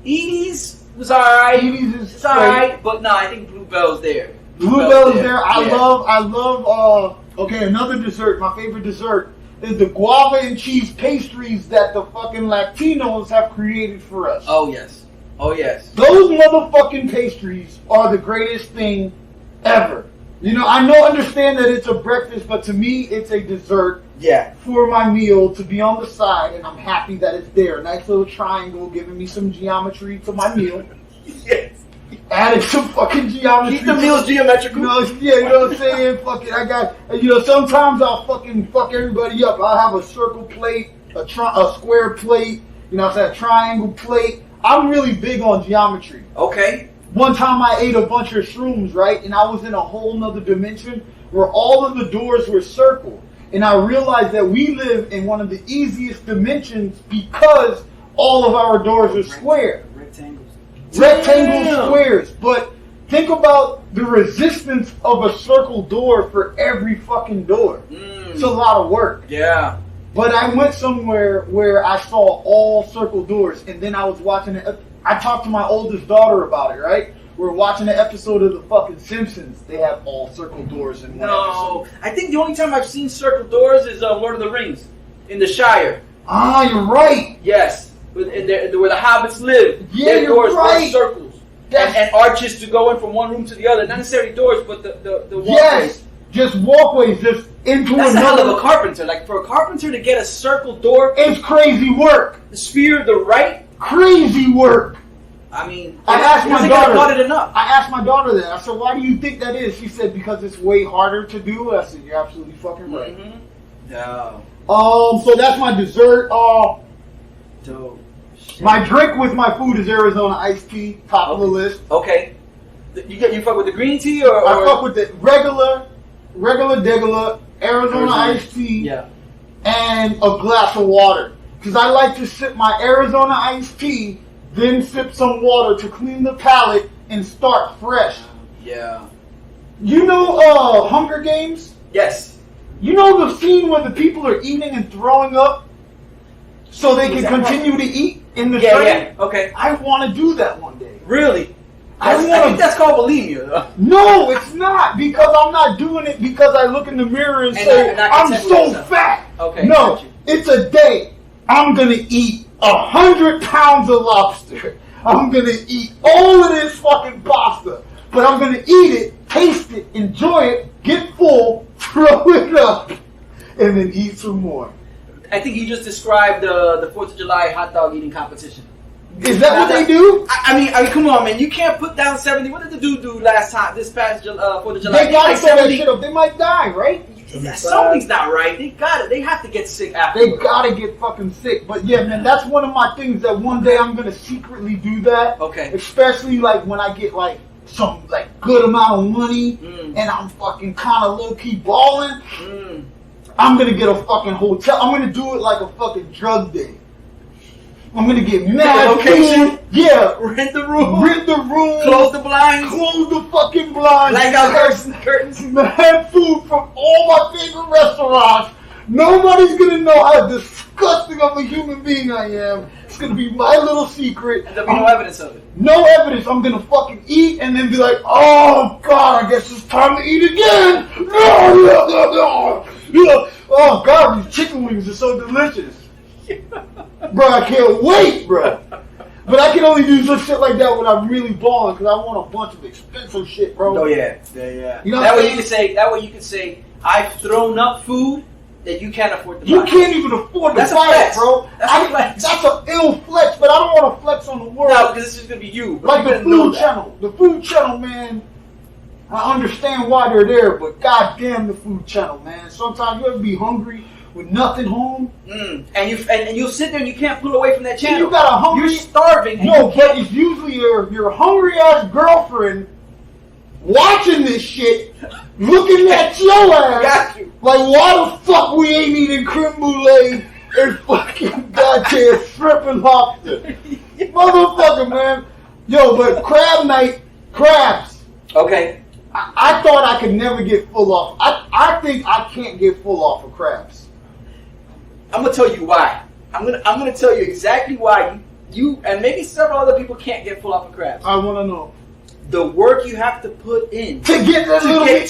Edie's was alright. Edie's is alright, but no, I think Bluebell's there. Bluebell's there. I love. Okay, another dessert. My favorite dessert is the guava and cheese pastries that the fucking Latinos have created for us. Oh yes. Those motherfucking pastries are the greatest thing ever. I understand that it's a breakfast, but to me, it's a dessert. Yeah. For my meal to be on the side, and I'm happy that it's there. Nice little triangle giving me some geometry to my meal. Yes. Added some fucking geometry. Keep the meals geometrical. You know what I'm saying? Fucking, I got, sometimes I'll fucking fuck everybody up. I'll have a circle plate, a square plate, a triangle plate. I'm really big on geometry. Okay. One time I ate a bunch of shrooms, right? And I was in a whole nother dimension where all of the doors were circle. And I realized that we live in one of the easiest dimensions because all of our doors are square. Rectangle squares. But think about the resistance of a circle door for every fucking door. It's a lot of work. Yeah. But I went somewhere where I saw all circle doors, and then I was watching it. I talked to my oldest daughter about it, right? We're watching an episode of the fucking Simpsons. They have all circle doors in one episode. I think the only time I've seen circle doors is Lord of the Rings in the Shire. Ah, you're right. Yes, where the hobbits live. Yeah, their you're doors right. were circles and arches to go in from one room to the other. Not necessarily doors, but the walkways. Yes, just walkways, just into That's another. the hell of a carpenter. Like for a carpenter to get a circle door, it's crazy work. The sphere, the right, crazy work. I mean, I asked my daughter. Enough. I asked my daughter that. I said, "Why do you think that is?" She said, "Because it's way harder to do." I said, "You're absolutely fucking right." No. So that's my dessert. Dope. My drink with my food is Arizona iced tea, top of the list. Okay. You fuck with the green tea or? I fuck with the regular Arizona iced tea. Yeah. And a glass of water, because I like to sip my Arizona iced tea, then sip some water to clean the palate and start fresh. Yeah. You know Hunger Games? Yes. You know the scene where the people are eating and throwing up so they can continue to eat in the train? Yeah, okay. I want to do that one day. Really? I think that's called bulimia, though. No, it's not, because I'm not doing it because I look in the mirror and say, I'm so fat. Okay. No, it's a day. I'm going to eat 100 pounds of lobster. I'm going to eat all of this fucking pasta. But I'm going to eat it, taste it, enjoy it, get full, throw it up, and then eat some more. I think you just described the 4th of July hot dog eating competition. Is that what they do? I mean, come on, man. You can't put down 70. What did the dude do this past 4th of July? They got to throw that shit up. They might die, right? Something's not right. They have to get sick after. They gotta get fucking sick. But yeah, man, that's one of my things that one day I'm gonna secretly do that. Okay. Especially like when I get like some like good amount of money and I'm fucking kind of low key balling. I'm gonna get a fucking hotel. I'm gonna do it like a fucking drug day. I'm gonna get mad location. Yeah. Rent the room. Close the blinds. Close the fucking blinds. Like out curtains. Mad food from all my favorite restaurants. Nobody's gonna know how disgusting of a human being I am. It's gonna be my little secret. And there'll be no evidence of it. No evidence. I'm gonna fucking eat and then be like, oh God, I guess it's time to eat again. Oh God, these chicken wings are so delicious. Bro, I can't wait, bro. But I can only do some shit like that when I'm really balling because I want a bunch of expensive shit, bro. Oh yeah. You know that way you can say I've thrown up food that you can't afford to buy. You can't even afford to buy it, bro. That's an ill flex, but I don't want to flex on the world. No, because this is gonna be you. Like the food channel. The food channel, man. I understand why they're there, but goddamn the food channel, man. Sometimes you ever be hungry with nothing home, and you'll sit there and you can't pull away from that channel. You got a hungry. You're starving. No, but it's usually your hungry ass girlfriend watching this shit, looking at your ass. Got you. Like, why the fuck we ain't eating creme brulee and fucking goddamn shrimp and lobster, motherfucker, man. Yo, but crab night, crabs. Okay. I thought I could never get full off. I think I can't get full off of crabs. I'm gonna tell you why. I'm gonna tell you exactly why you and maybe several other people can't get full off of crabs. I want to know the work you have to put in to get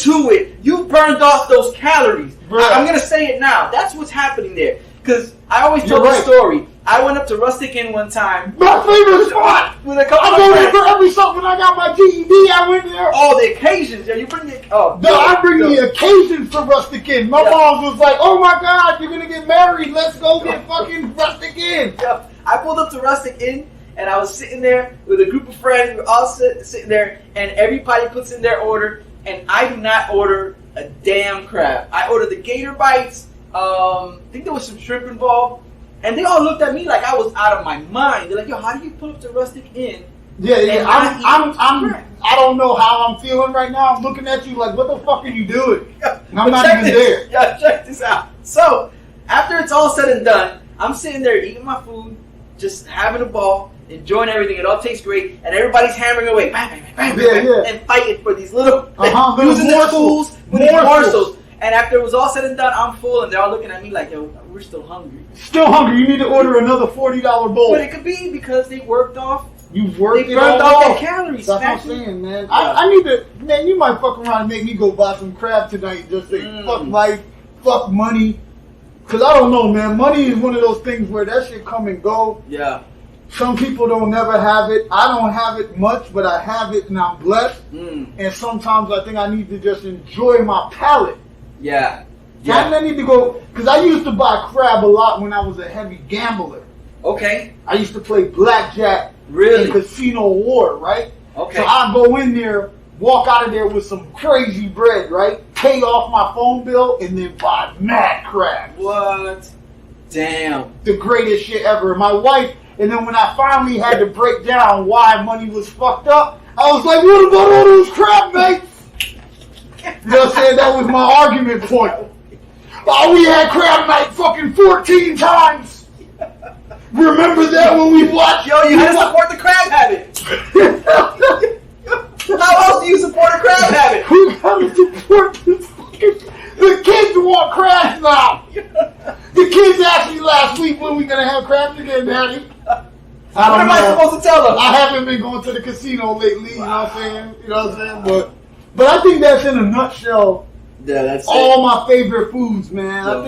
to it. You burned off those calories. Bruh. I'm gonna say it now. That's what's happening there. Because I always tell the story. I went up to Rustic Inn one time. My favorite spot. With a couple I go there for every something. When I got my GED, I went there. All the occasions. Yeah, you bring the. Oh, no, I bring the occasions for Rustic Inn. My mom was like, "Oh my God, you're gonna get married. Let's go get fucking Rustic Inn." Yeah. I pulled up to Rustic Inn. And I was sitting there with a group of friends. We were all sitting there, and everybody puts in their order. And I do not order a damn crab. I ordered the gator bites. I think there was some shrimp involved. And they all looked at me like I was out of my mind. They're like, "Yo, how do you pull up to Rustic Inn?" Yeah. I don't know how I'm feeling right now. I'm looking at you like, what the fuck are you doing? And I'm not even there. Yeah, check this out. So after it's all said and done, I'm sitting there eating my food, just having a ball. Enjoying everything, it all tastes great, and everybody's hammering away, and fighting for these little using their tools for these morsels. And after it was all said and done, I'm full, and they're all looking at me like, "Yo, we're still hungry." Still hungry? You need to order another $40 bowl. But it could be because they worked off. They burned off their calories. That's what I'm saying, man. I need to. Man, you might fuck around and make me go buy some crab tonight and just say, "Fuck life, fuck money," because I don't know, man. Money is one of those things where that shit come and go. Yeah. Some people don't never have it. I don't have it much, but I have it and I'm blessed. And sometimes I think I need to just enjoy my palate. Yeah. I need to go, because I used to buy crab a lot when I was a heavy gambler. Okay. I used to play blackjack and casino war, right? Okay. So I go in there, walk out of there with some crazy bread, right? Pay off my phone bill and then buy mad crab. What? Damn. The greatest shit ever. My wife. And then when I finally had to break down why money was fucked up, I was like, what about all those crab mates? You know what I'm saying? That was my argument point. Oh, we had crab night fucking 14 times. Remember that when we watched? Yo, you had to support the crab habit. How else do you support a crab habit? Who gotta support this fucking... The kids want crabs now. The kids asked me last week when we gonna have crabs again, Daddy. What am I supposed to tell them? I haven't been going to the casino lately, you know what I'm saying? You know what I'm saying? But I think that's in a nutshell. Yeah, that's all my favorite foods, man. Dope,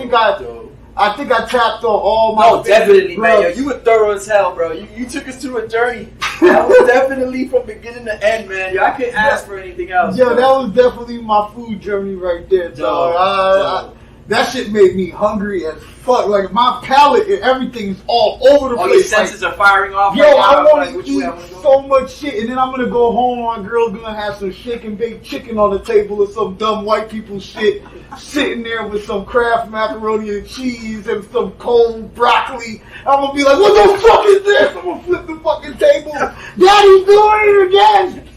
I think I tapped on all my. Oh, definitely, man. Yo, you were thorough as hell, bro. You took us through a journey. That was definitely from beginning to end, man. Yo, I couldn't ask for anything else. Yeah, that was definitely my food journey right there, dog. That shit made me hungry as fuck. Like, my palate and everything's all over the place. All your senses are firing off. Yo, I want to eat so much shit. And then I'm going to go home. My girl's going to have some shake and baked chicken on the table or some dumb white people shit. Sitting there with some Kraft macaroni and cheese and some cold broccoli. I'm going to be like, what the fuck is this? I'm going to flip the fucking table. Daddy's doing it again.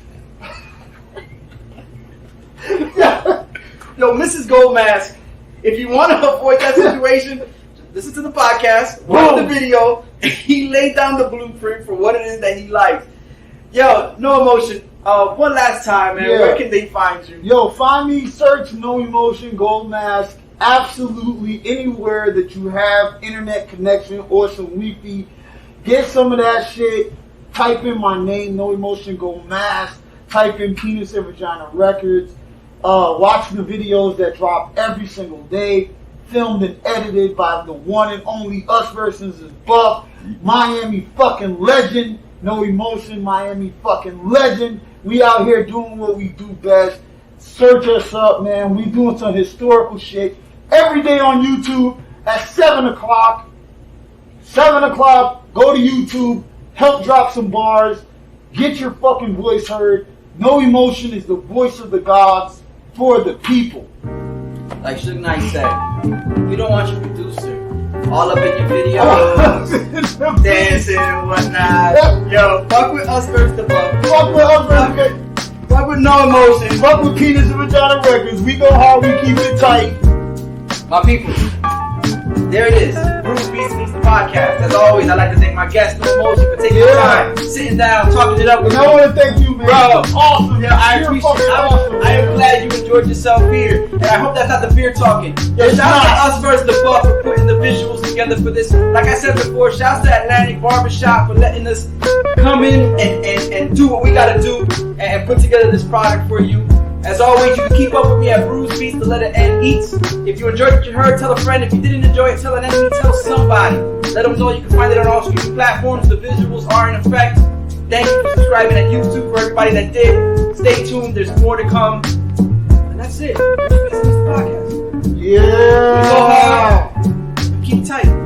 Yo, Mrs. Goldmask. If you want to avoid that situation, listen to the podcast, watch the video. He laid down the blueprint for what it is that he likes. Yo, NoEmotion. One last time, man. Where can they find you? Yo, find me. Search NoEmotion Gold Mask. Absolutely anywhere that you have internet connection or some Wi-Fi. Get some of that shit. Type in my name, NoEmotion Go Mask. Type in Penis and Vagina Records. Watch the videos that drop every single day. Filmed and edited by the one and only Us Versus is Buff. Miami fucking legend. NoEmotion, Miami fucking legend. We out here doing what we do best. Search us up, man. We doing some historical shit every day on YouTube at 7 o'clock. 7 o'clock, go to YouTube, help drop some bars, get your fucking voice heard. NoEmotion is the voice of the gods for the people. Like Suge Knight said, you don't want your producer all up in your videos, dancing and whatnot. Yo, fuck with Us Versus the Buff. Fuck with Us Versus. Fuck with NoEmotion. Fuck with Penis and Vagina Records. We go hard, we keep it tight. My people, there it is. BrewsBeats&Eats podcast. As always, I'd like to thank my guest, NoEmotion, for taking the time, sitting down, talking it up with me. And I want to thank you, man. Bro, awesome. Yeah, I appreciate it. I am glad you enjoyed yourself here. And I hope that's not the beer talking. Shout out to Us Versus the Buff for putting the visuals together for this. Like I said before, shouts to Atlantic Barbershop for letting us come in and do what we gotta do and put together this product for you. As always, you can keep up with me at BrewsBeats, the letter N Eats. If you enjoyed what you heard, tell a friend. If you didn't enjoy it, tell an enemy, tell somebody. Let them know you can find it on all streaming platforms. The visuals are in effect. Thank you for subscribing at YouTube for everybody that did. Stay tuned, there's more to come. And that's it. BrewsBeats&Eats the podcast. Yeah. We go hard. Keep tight.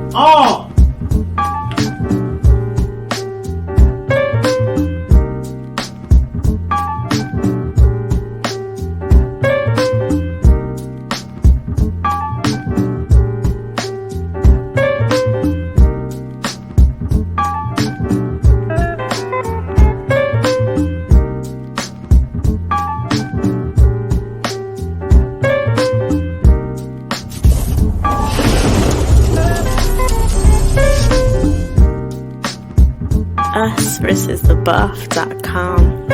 Us versus the buff.com.